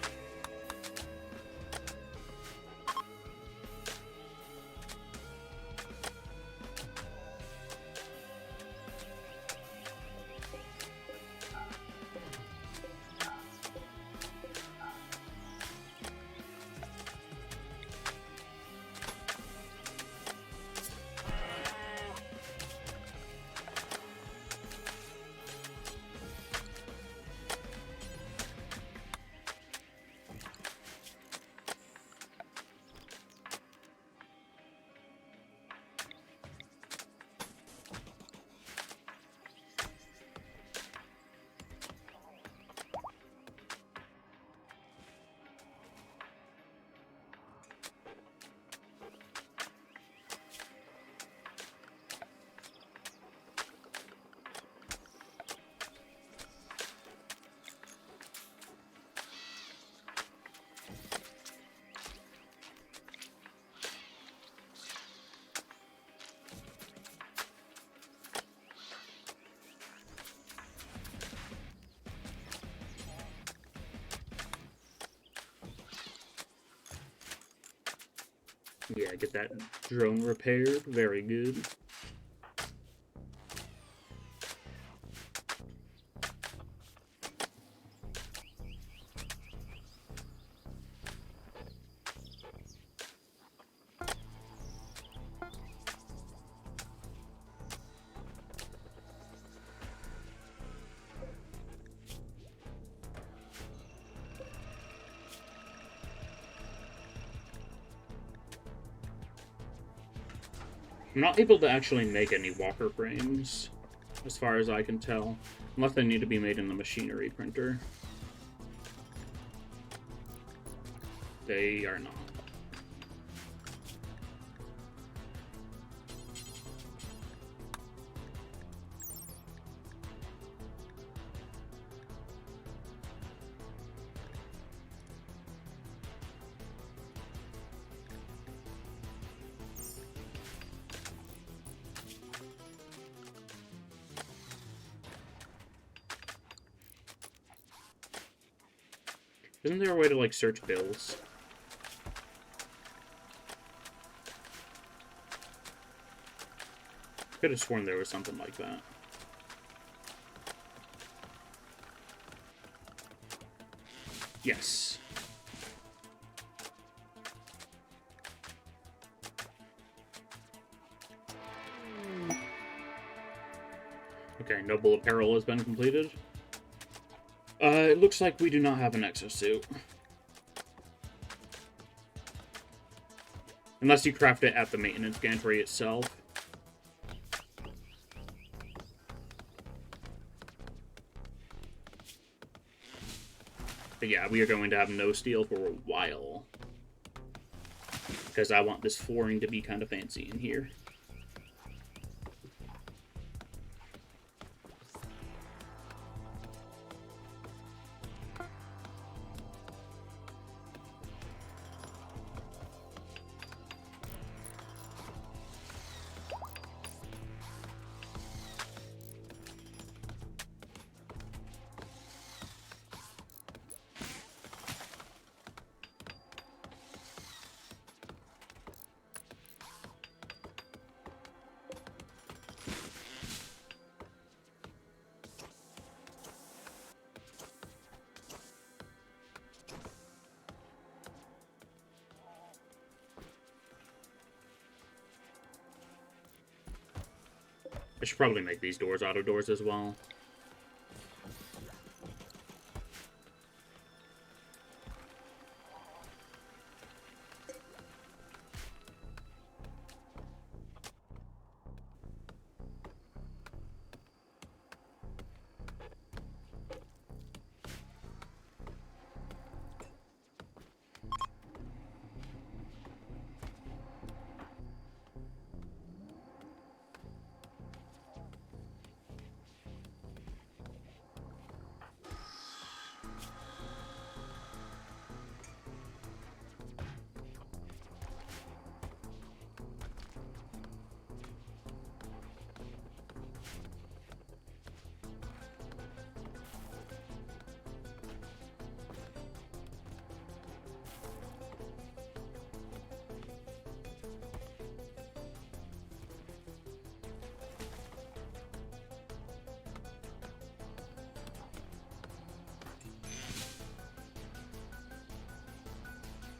Yeah, get that drone repaired. Very good. I'm not able to actually make any walker frames, as far as I can tell, unless they need to be made in the machinery printer. They are not. Isn't there a way to, like, search bills? Could have sworn there was something like that. Yes. Okay, noble apparel has been completed. It looks like we do not have an exosuit. Unless you craft it at the maintenance gantry itself. But yeah, we are going to have no steel for a while. Because I want this flooring to be kind of fancy in here. I should probably make these doors auto doors as well.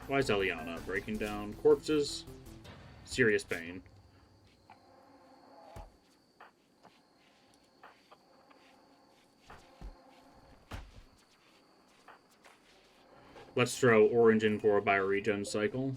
Why is Eliana breaking down corpses? Serious pain. Let's throw orange in for a bioregen cycle.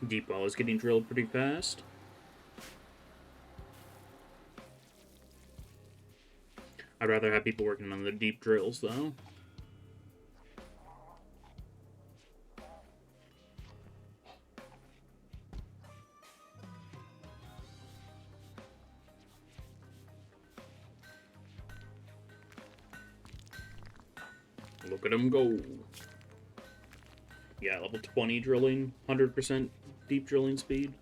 Deep well is getting drilled pretty fast. I'd rather have people working on the deep drills, though. Look at them go. Yeah, level 20 drilling, 100% deep drilling speed.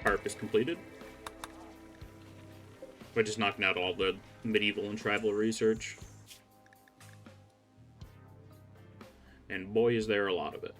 Harp is completed. By just knocking out all the medieval and tribal research. And boy, is there a lot of it.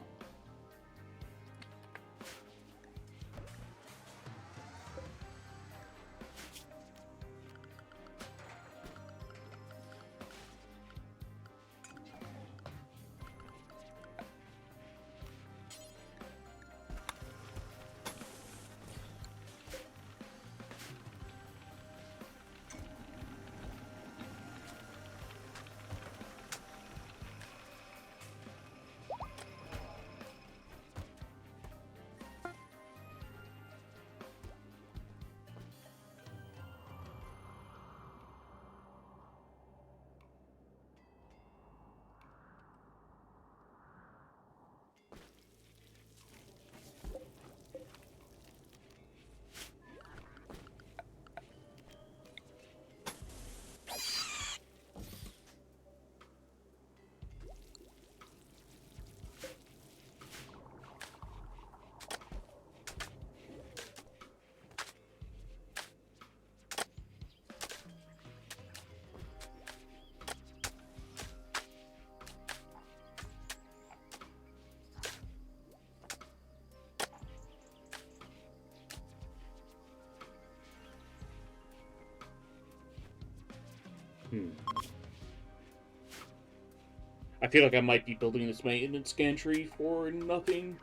I feel like I might be building this maintenance gantry for nothing.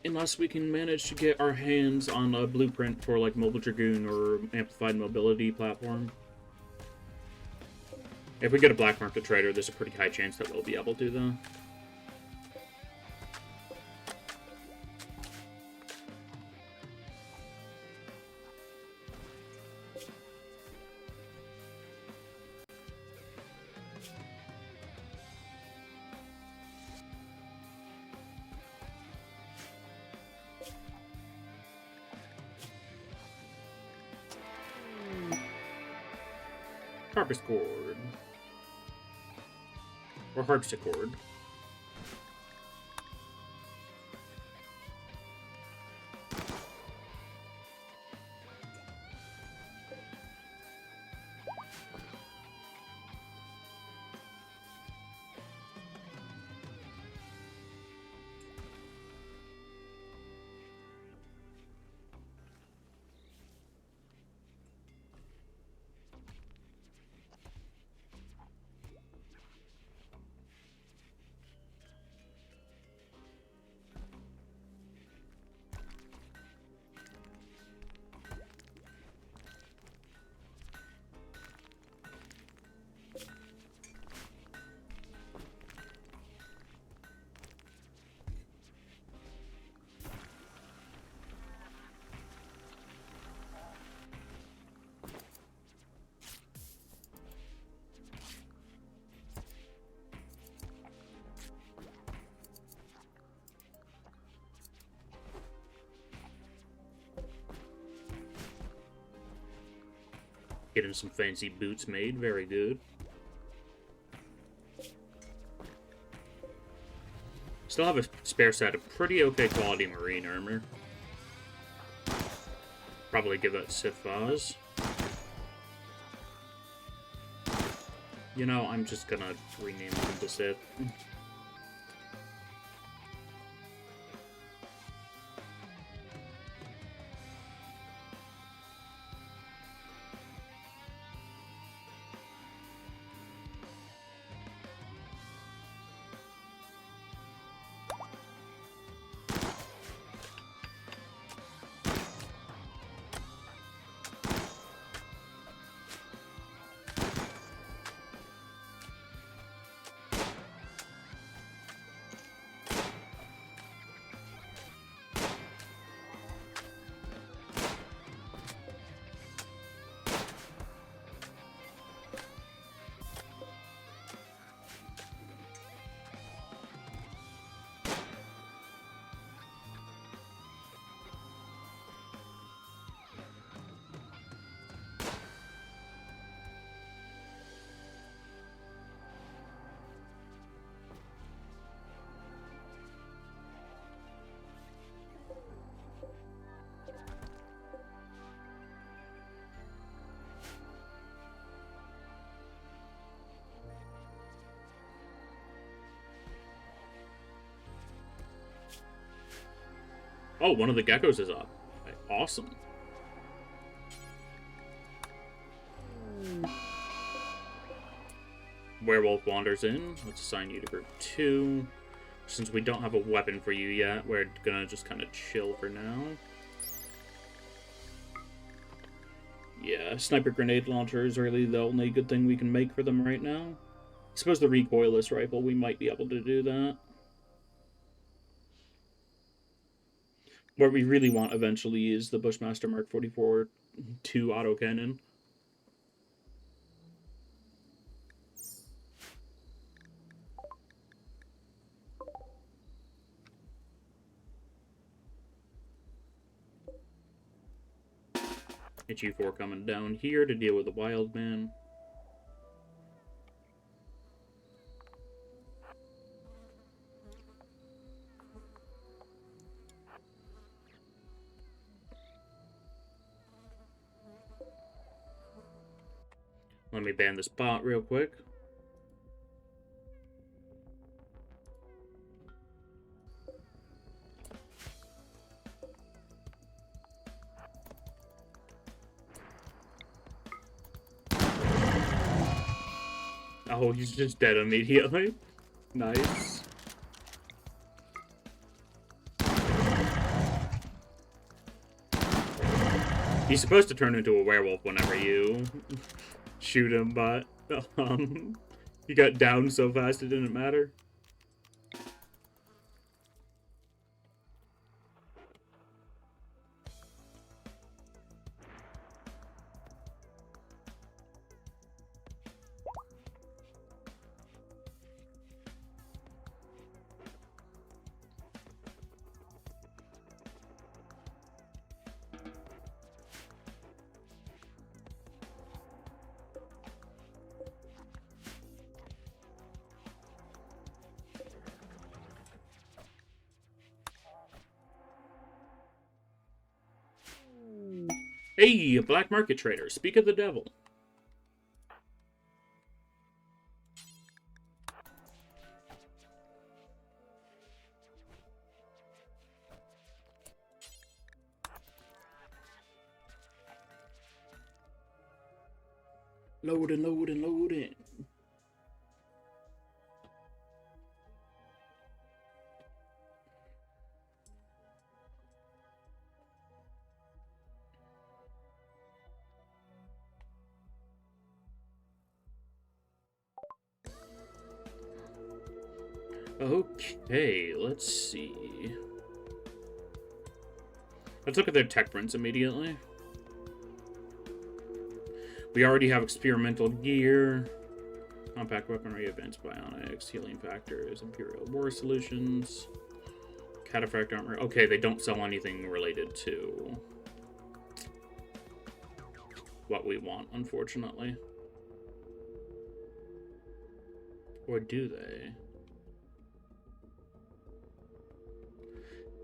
Unless we can manage to get our hands on a blueprint for like Mobile Dragoon or Amplified Mobility platform. If we get a black market trader, there's a pretty high chance that we'll be able to, though. Harpsichord. Or harpsichord. Getting some fancy boots made, very good. Still have a spare set of pretty okay quality marine armor. Probably give that Sith Vaz. You know, I'm just gonna rename them to Sith. Oh, one of the geckos is up. Awesome. Werewolf wanders in. Let's assign you to group 2. Since we don't have a weapon for you yet, we're gonna just kind of chill for now. Yeah, sniper grenade launcher is really the only good thing we can make for them right now. I suppose the recoilless rifle, we might be able to do that. What we really want eventually is the Bushmaster Mark 44 2 autocannon. Get you 4 coming down here to deal with the wild man. Let me ban this bot real quick. Oh, he's just dead immediately. Nice. He's supposed to turn into a werewolf whenever you shoot him, but he got down so fast it didn't matter. Hey, a black market trader. Speak of the devil. Loading, loading, loading. Okay, let's see. Let's look at their tech prints immediately. We already have experimental gear, compact weaponry, advanced bionics, healing factors, Imperial war solutions, cataphract armor. Okay, they don't sell anything related to what we want, unfortunately. Or do they?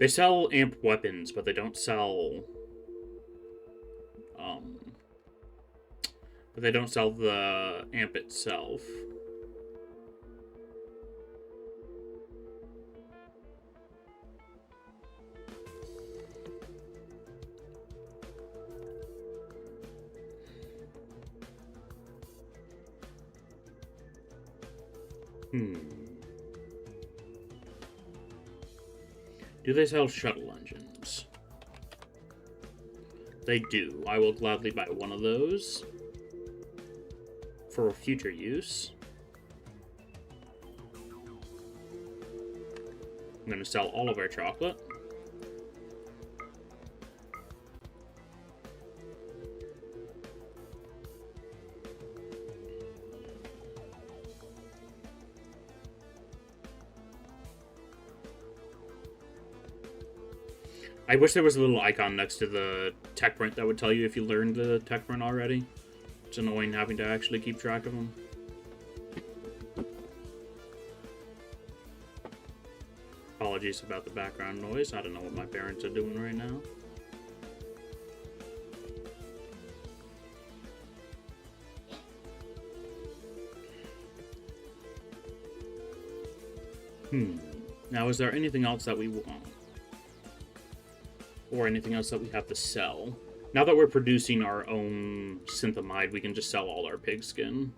They sell amp weapons, but they don't sell the amp itself. Do they sell shuttle engines? They do. I will gladly buy one of those for future use. I'm going to sell all of our chocolate. I wish there was a little icon next to the tech print that would tell you if you learned the tech print already. It's annoying having to actually keep track of them. Apologies about the background noise. I don't know what my parents are doing right now. Now, is there anything else that we want? Or anything else that we have to sell? Now that we're producing our own synthamide, we can just sell all our pigskin.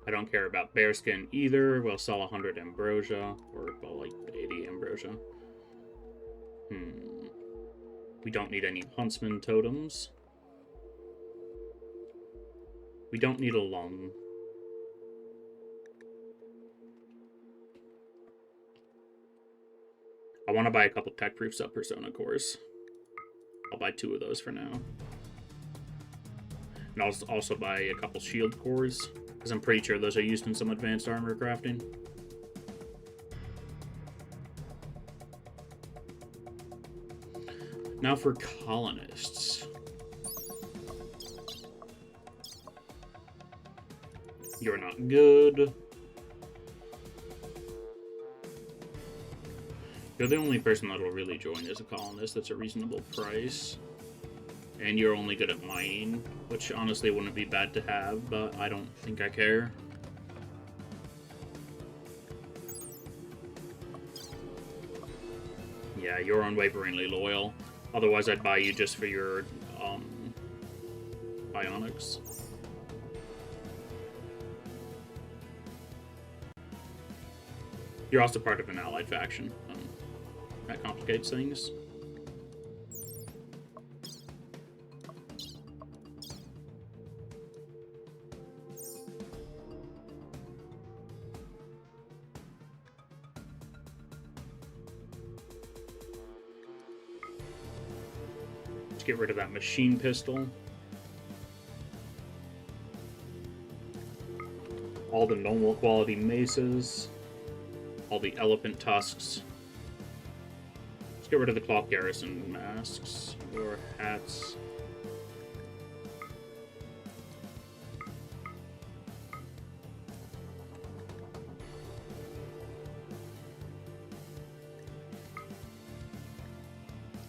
I don't care about bearskin either. We'll sell 100 ambrosia, or well, like 80 ambrosia. We don't need any huntsman totems. We don't need a lung. I want to buy a couple tech-proof sub-persona cores. I'll buy 2 of those for now. And I'll also buy a couple shield cores, because I'm pretty sure those are used in some advanced armor crafting. Now for colonists. You're not good. You're the only person that will really join as a colonist that's a reasonable price. And you're only good at mining, which honestly wouldn't be bad to have, but I don't think I care. Yeah, you're unwaveringly loyal. Otherwise, I'd buy you just for your bionics. You're also part of an allied faction. That complicates things. Let's get rid of that machine pistol. All the normal quality maces. All the elephant tusks. Let's get rid of the cloth garrison masks or hats.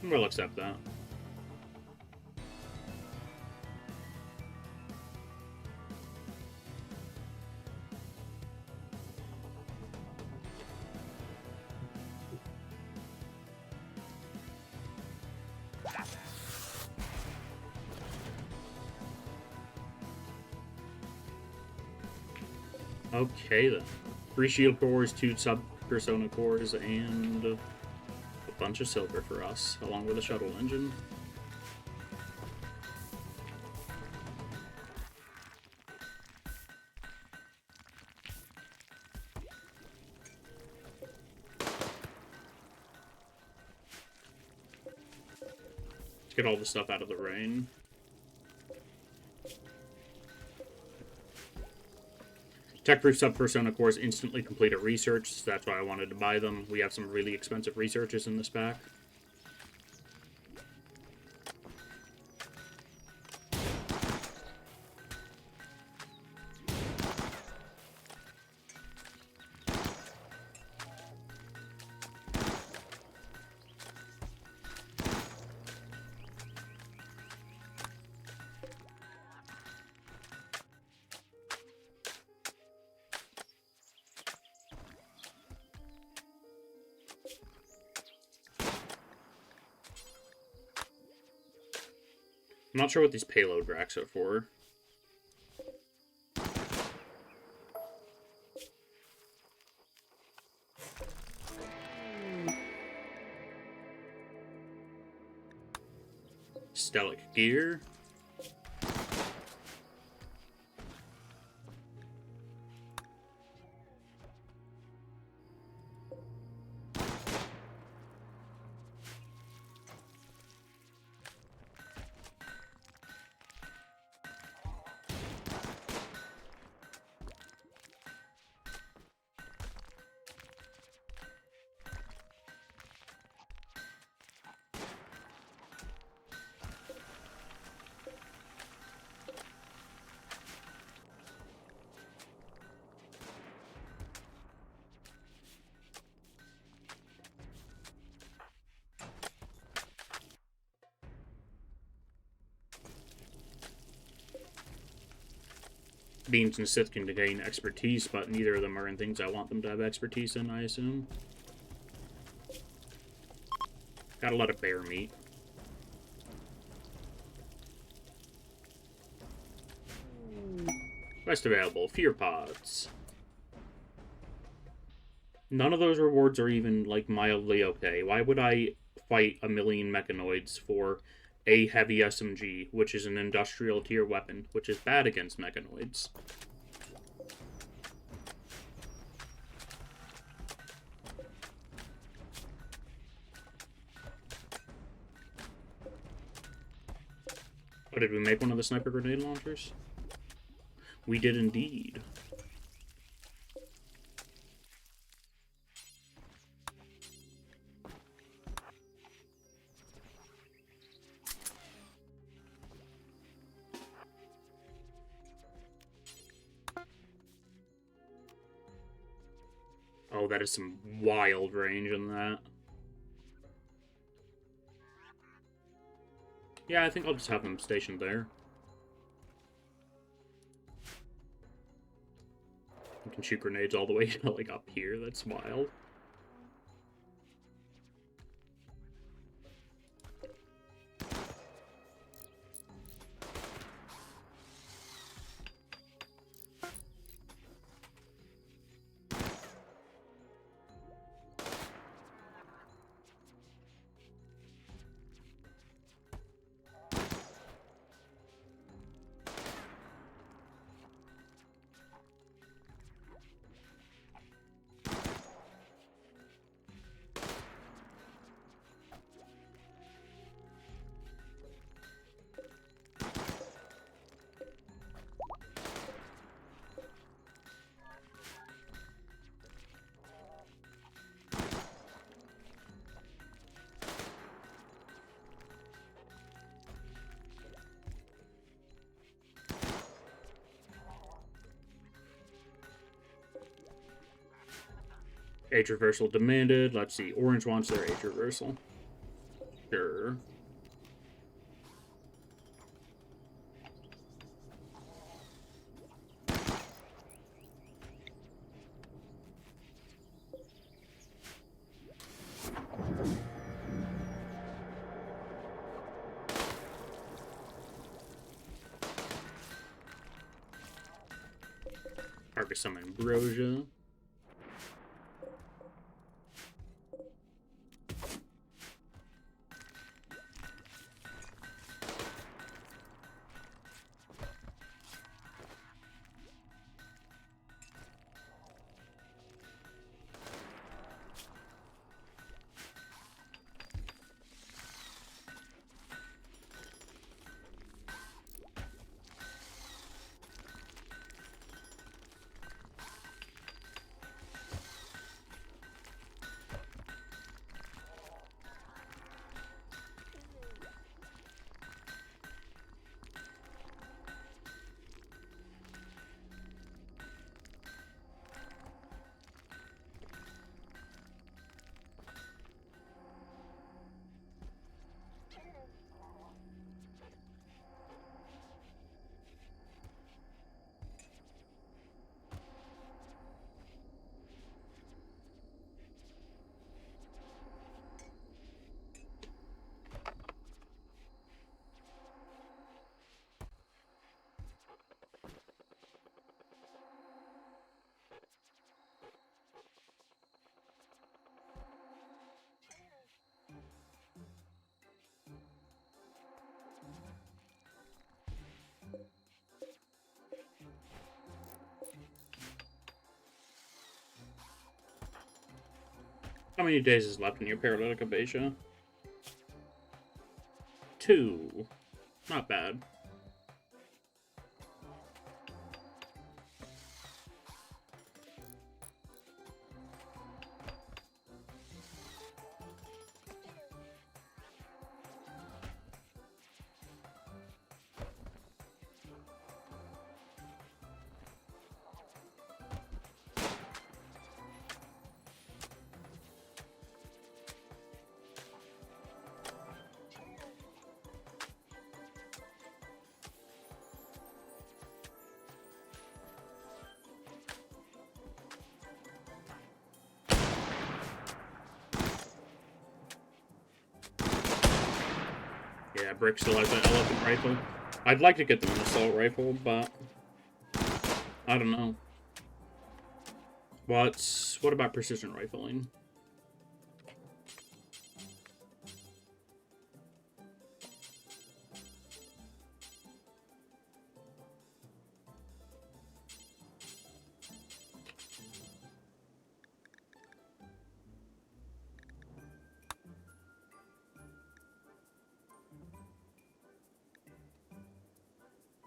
We'll accept that. Okay then. 3 shield cores, 2 sub-persona cores, and a bunch of silver for us, along with a shuttle engine. Let's get all the stuff out of the rain. Tech-proof sub-persona cores instantly complete a research, so that's why I wanted to buy them. We have some really expensive researches in this pack. I'm not sure what these payload racks are for. Stellic gear. Beams and Sith can gain expertise, but neither of them are in things I want them to have expertise in, I assume. Got a lot of bear meat. Quest available. Fear pods. None of those rewards are even, like, mildly okay. Why would I fight a million mechanoids for a heavy SMG, which is an industrial tier weapon, which is bad against mechanoids? Oh, did we make one of the sniper grenade launchers? We did indeed. Oh, that is some wild range in that. Yeah, I think I'll just have them stationed there. You can shoot grenades all the way to, like, up here. That's wild. Age reversal demanded. Let's see. Orange wants their age reversal. Sure. Harvest some ambrosia. How many days is left in your paralytic abasia? 2. Not bad. Yeah, Brick still has that elephant rifle. I'd like to get them an assault rifle, but I don't know. What about precision rifling?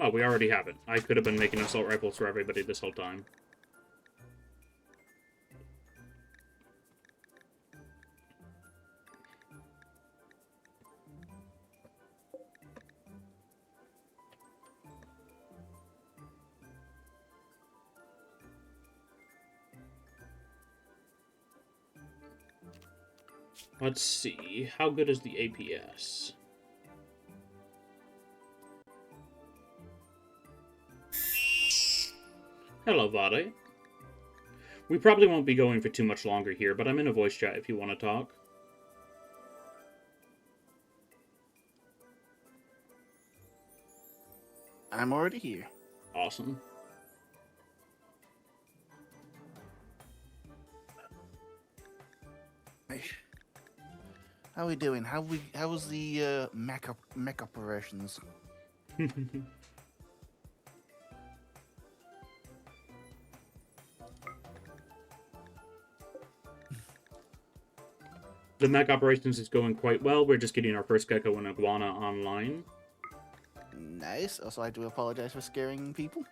Oh, we already have it. I could have been making assault rifles for everybody this whole time. Let's see. How good is the APS? Hello, Vade. We probably won't be going for too much longer here, but I'm in a voice chat if you want to talk. I'm already here. Awesome. How are we doing? How was the mech operations? The mech operations is going quite well. We're just getting our first gecko and iguana online. Nice. Also, I do apologize for scaring people.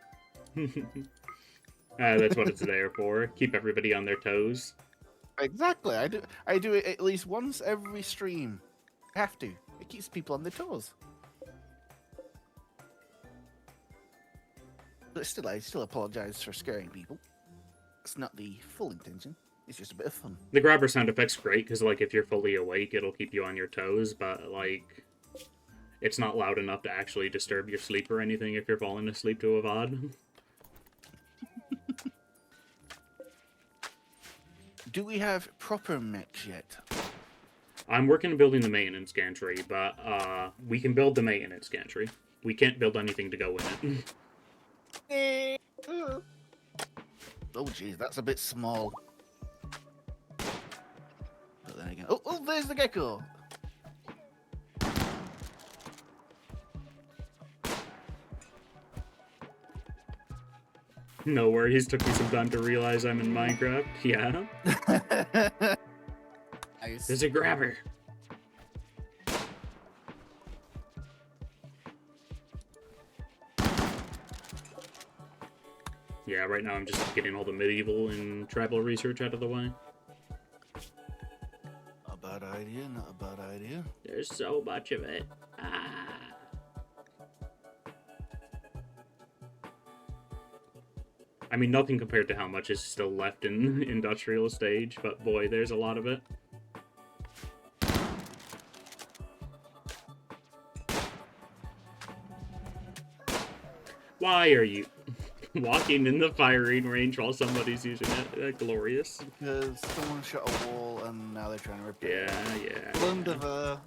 That's what it's there for. Keep everybody on their toes. Exactly. I do it at least once every stream. I have to. It keeps people on their toes. But still, I still apologize for scaring people. It's not the full intention. It's just a bit of fun. The grabber sound effect's great, because, like, if you're fully awake, it'll keep you on your toes, but, like, it's not loud enough to actually disturb your sleep or anything if you're falling asleep to a VOD. Do we have proper mechs yet? I'm working on building the maintenance gantry, but we can build the maintenance gantry. We can't build anything to go in it. Oh, jeez, that's a bit small. But then again, oh, there's the gecko. No worries, took me some time to realize I'm in Minecraft. Yeah. Nice. There's a grabber. Yeah, right now I'm just getting all the medieval and tribal research out of the way. Not a bad idea, not a bad idea. There's so much of it. Ah. I mean, nothing compared to how much is still left in industrial stage, but boy, there's a lot of it. Why are you walking in the firing range while somebody's using it? Glorious. Because someone shot a wall and now they're trying to repair it. Yeah. Blundiver.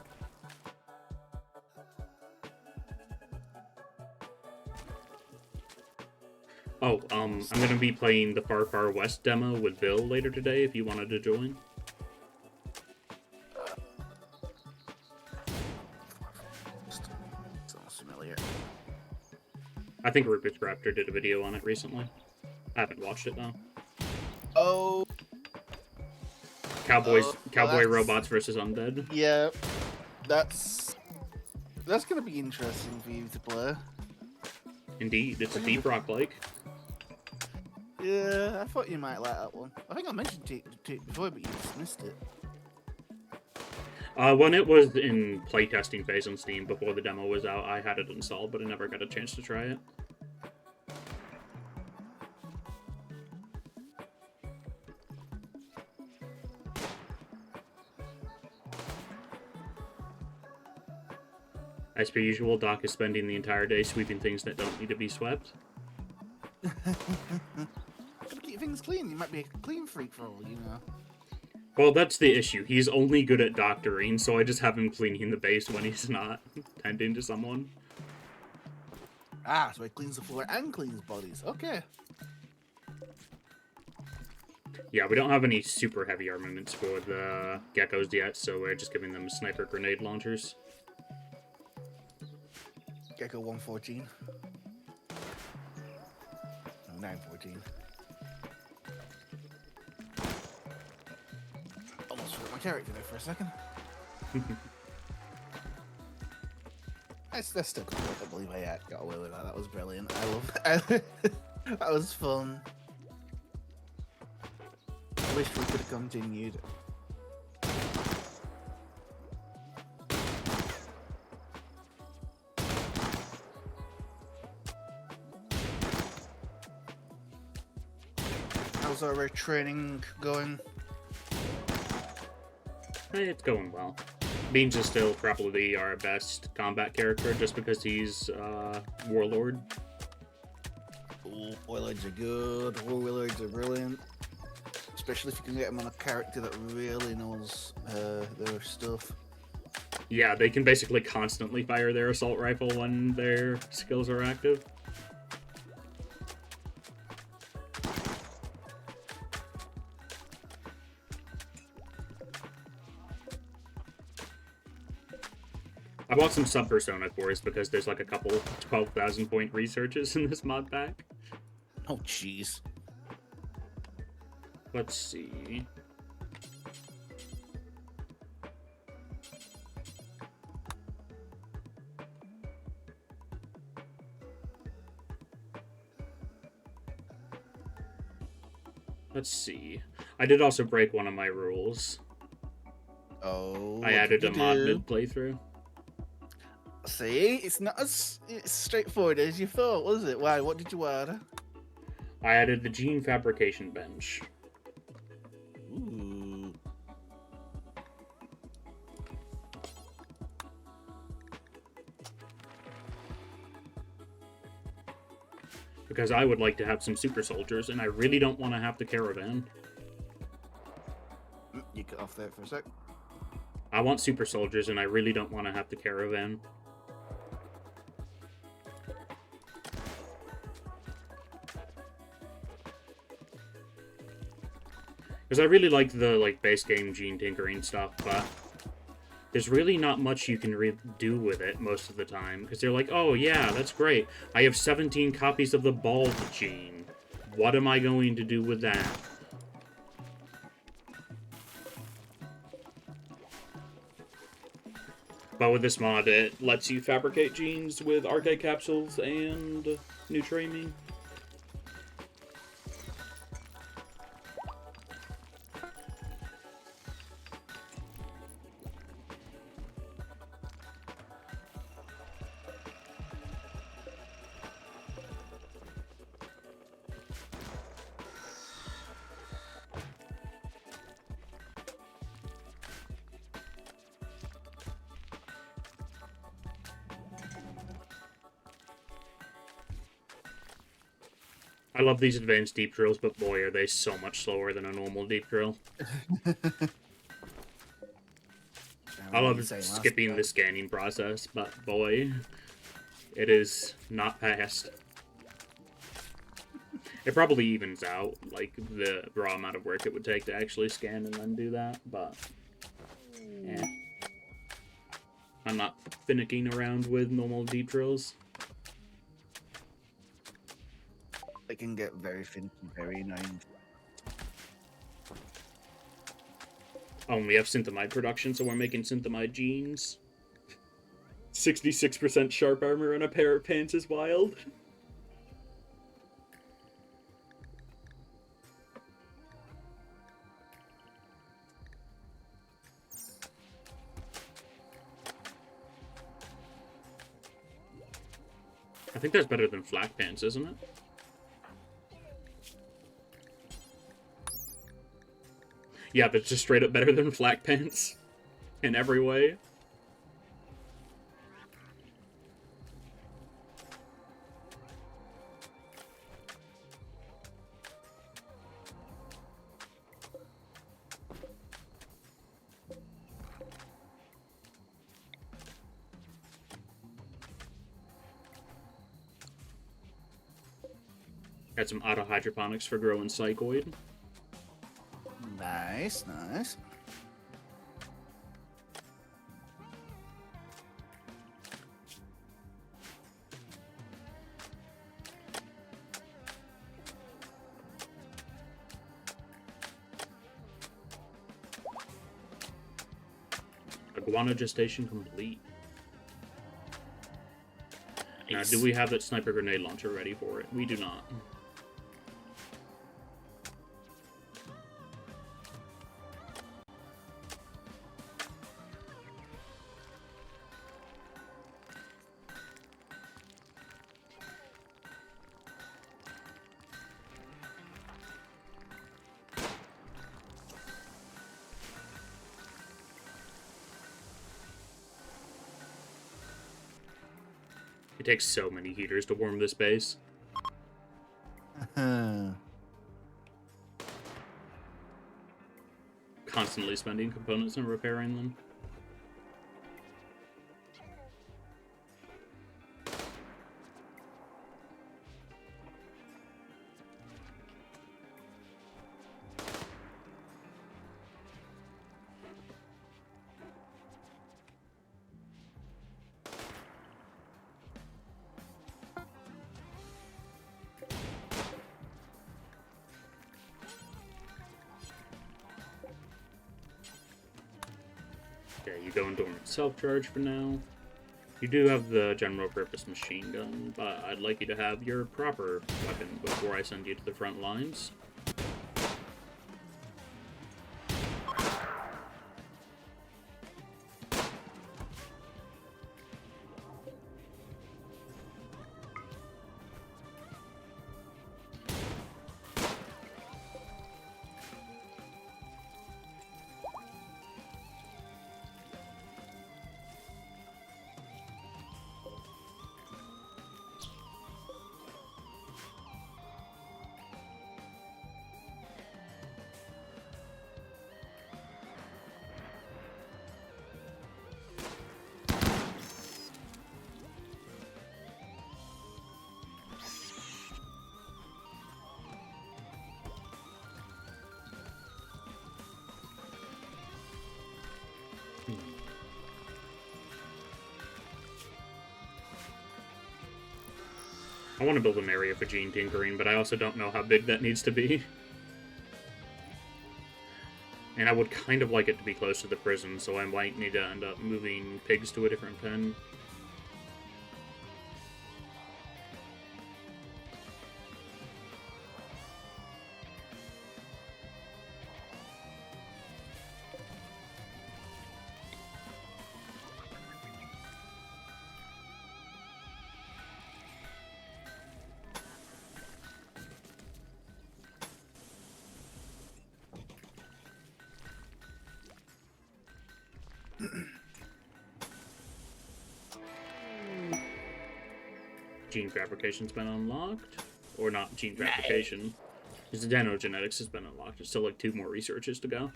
Oh, I'm gonna be playing the Far Far West demo with Bill later today if you wanted to join. Sounds familiar. I think Rupert Raptor did a video on it recently. I haven't watched it though. Oh. Cowboy that's... robots versus undead. Yeah, that's gonna be interesting for you to play. Indeed, it's a deep rock like. Yeah, I thought you might like that one. I think I mentioned it before, but you dismissed it. When it was in playtesting phase on Steam before the demo was out, I had it installed, but I never got a chance to try it. As per usual, Doc is spending the entire day sweeping things that don't need to be swept. Gotta keep things clean. You might be a clean freak for all you know. Well, that's the issue. He's only good at doctoring, so I just have him cleaning the base when he's not tending to someone. Ah, so he cleans the floor and cleans bodies. Okay. Yeah, we don't have any super heavy armaments for the geckos yet, so we're just giving them sniper grenade launchers. Gecko 114. No, 914. Almost forgot my character there for a second. That's still cool. I believe I got away with that. That was brilliant. I love that. That was fun. I wish we could have continued. How's our training going? Hey, it's going well. Beans is still probably our best combat character just because he's Warlord. Warlords are good, Warlords are brilliant. Especially if you can get them on a character that really knows their stuff. Yeah, they can basically constantly fire their assault rifle when their skills are active. I bought some Sub-Persona cores because there's like a couple 12,000 point researches in this mod pack. Oh, jeez. Let's see. Let's see. I did also break one of my rules. Oh. I added a mod mid-playthrough. See, it's not as straightforward as you thought, was it? Why? What did you add? I added the gene fabrication bench. because I would like to have some super soldiers, and I really don't want to have the caravan. You cut off there for a sec. I want super soldiers, and I really don't want to have the caravan. Because I really like the base game gene tinkering stuff, but there's really not much you can do with it most of the time. Because they're like, oh yeah, that's great. I have 17 copies of the bald gene. What am I going to do with that? But with this mod, it lets you fabricate genes with archive capsules and new training. I love these advanced deep drills, but boy, are they so much slower than a normal deep drill. I love skipping the scanning process, but boy, it is not fast. It probably evens out, like, the raw amount of work it would take to actually scan and then do that, but yeah. I'm not finicking around with normal deep drills. It can get very finicky, very annoying. Oh, and we have synthamide production, so we're making synthamide genes. 66% sharp armor and a pair of pants is wild. I think that's better than flak pants, isn't it? Yeah, that's just straight up better than flak pants. In every way. Got some auto hydroponics for growing psychoid. Nice, nice. Iguana gestation complete. Now, do we have that sniper grenade launcher ready for it? We do not. It takes so many heaters to warm this base. Constantly spending components and repairing them. Okay, you go in dormant self-charge for now. You do have the general purpose machine gun, but I'd like you to have your proper weapon before I send you to the front lines. I want to build an area for gene tinkering, but I also don't know how big that needs to be. And I would kind of like it to be close to the prison, so I might need to end up moving pigs to a different pen. Gene fabrication's been unlocked. Or not gene fabrication. Because the denogenetics has been unlocked. There's still like 2 more researches to go.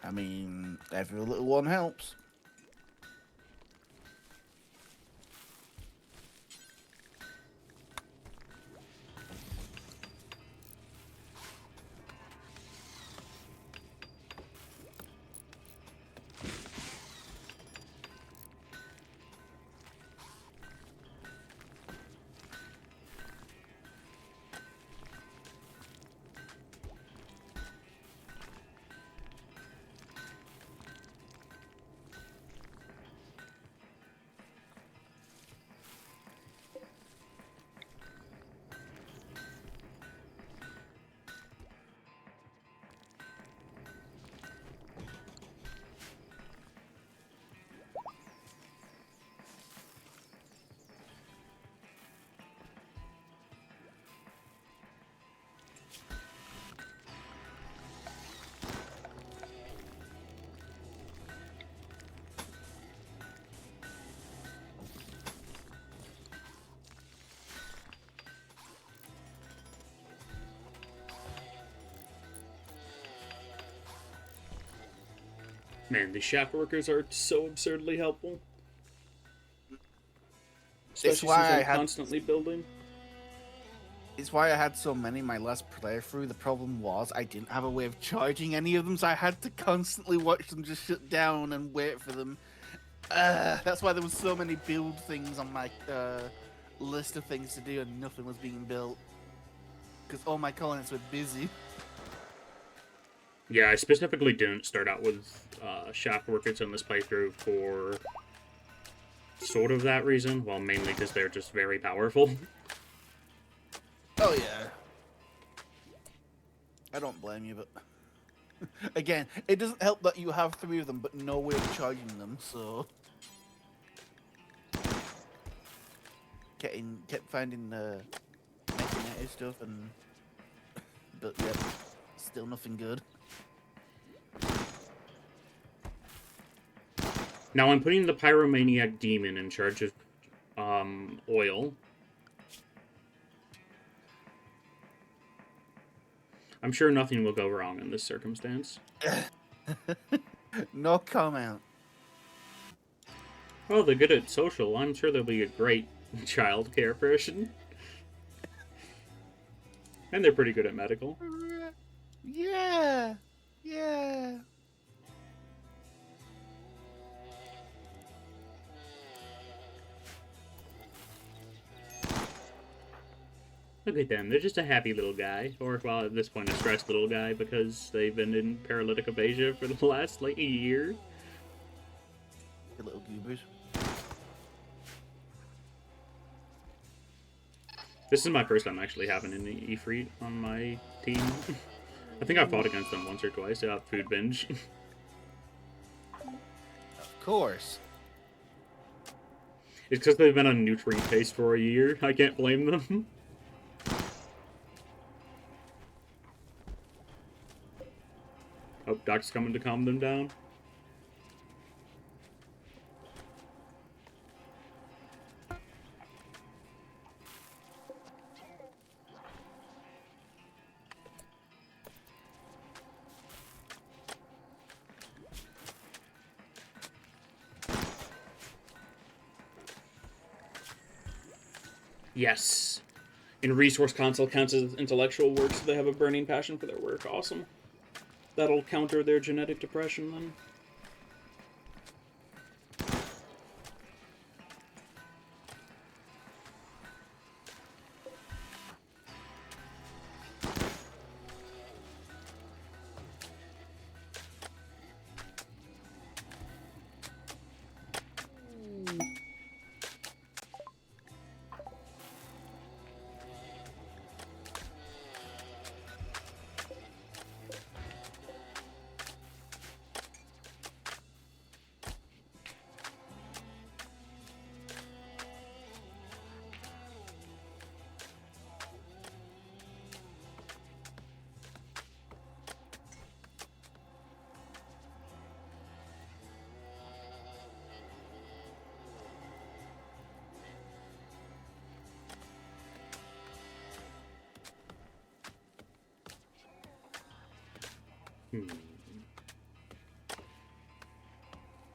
I mean, every little one helps. Man, these shaft workers are so absurdly helpful. Especially why since I I'm had- constantly building. It's why I had so many my last playthrough. The problem was I didn't have a way of charging any of them, so I had to constantly watch them just shut down and wait for them. That's why there was so many build things on my list of things to do, and nothing was being built because all my colonists were busy. Yeah, I specifically didn't start out with shaft workers in this playthrough for sort of that reason. Well, mainly because they're just very powerful. Oh yeah. I don't blame you, but again, it doesn't help that you have 3 of them, but no way of charging them. So kept finding negative stuff, and but yeah, still nothing good. Now I'm putting the Pyromaniac Demon in charge of oil. I'm sure nothing will go wrong in this circumstance. No comment. Oh, they're good at social. I'm sure they'll be a great child care person. And they're pretty good at medical. Yeah. Yeah. Look at them. They're just a happy little guy. Or, well, at this point, a stressed little guy because they've been in paralytic aphasia for the last, like, a year. The little goobers. This is my first time actually having an Ifrit on my team. I think I fought against them once or twice at Food Binge. Of course. It's because they've been on nutrient paste for a year. I can't blame them. Oh, Doc's coming to calm them down. Yes. And Resource Console counts as intellectual work, so they have a burning passion for their work. Awesome. That'll counter their genetic depression, then.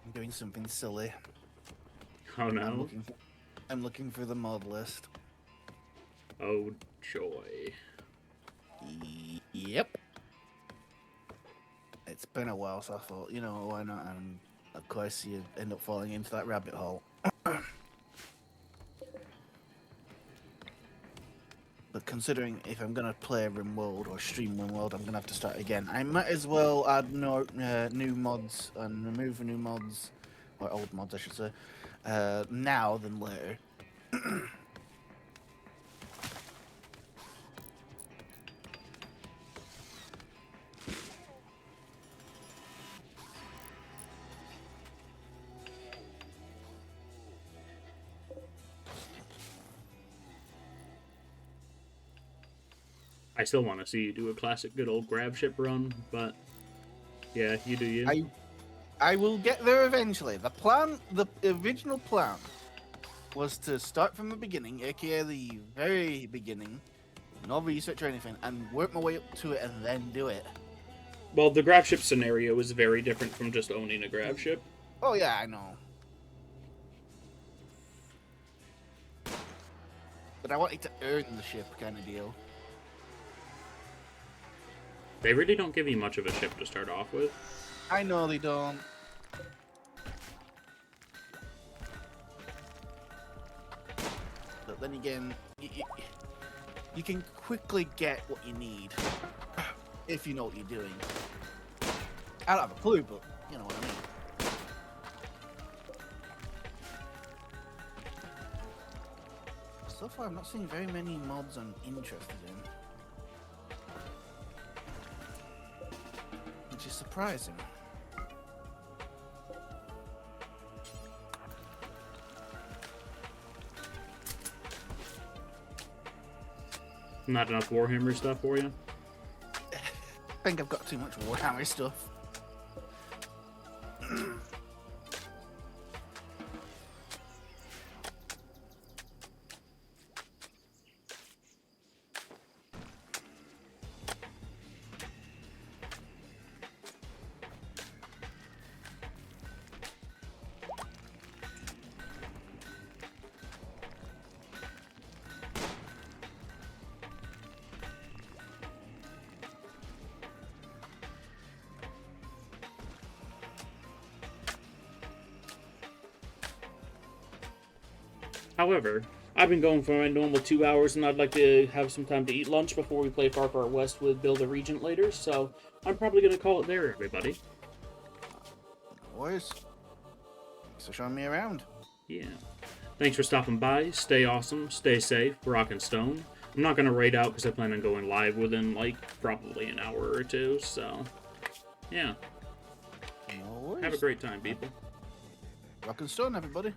I'm doing something silly. Oh no. I'm looking for the mod list. Oh joy. Yep. It's been a while, so I thought, you know, why not? And of course, you end up falling into that rabbit hole. But considering if I'm gonna play Rimworld or stream Rimworld, I'm gonna have to start again. I might as well add new mods and remove new mods, or old mods, I should say, now than later. I still want to see you do a classic good old grab ship run, but yeah, you do you. I will get there eventually. The original plan, was to start from the beginning, aka the very beginning, no research or anything, and work my way up to it and then do it. Well, the grab ship scenario is very different from just owning a grab ship. Oh yeah, I know. But I wanted to earn the ship kind of deal. They really don't give you much of a ship to start off with. I know they don't. But then again, you can quickly get what you need if you know what you're doing. I don't have a clue, but you know what I mean. So far, I'm not seeing very many mods I'm interested in. Which is surprising. Not enough Warhammer stuff for you? I think I've got too much Warhammer stuff. However, I've been going for my normal 2 hours, and I'd like to have some time to eat lunch before we play Far Far West with Build a Regent later, so I'm probably going to call it there, everybody. No worries. Thanks for showing me around. Yeah. Thanks for stopping by. Stay awesome. Stay safe. Rock and Stone. I'm not going to raid out because I plan on going live within, like, probably an hour or two, so yeah. No worries. Have a great time, people. Rock and Stone, everybody.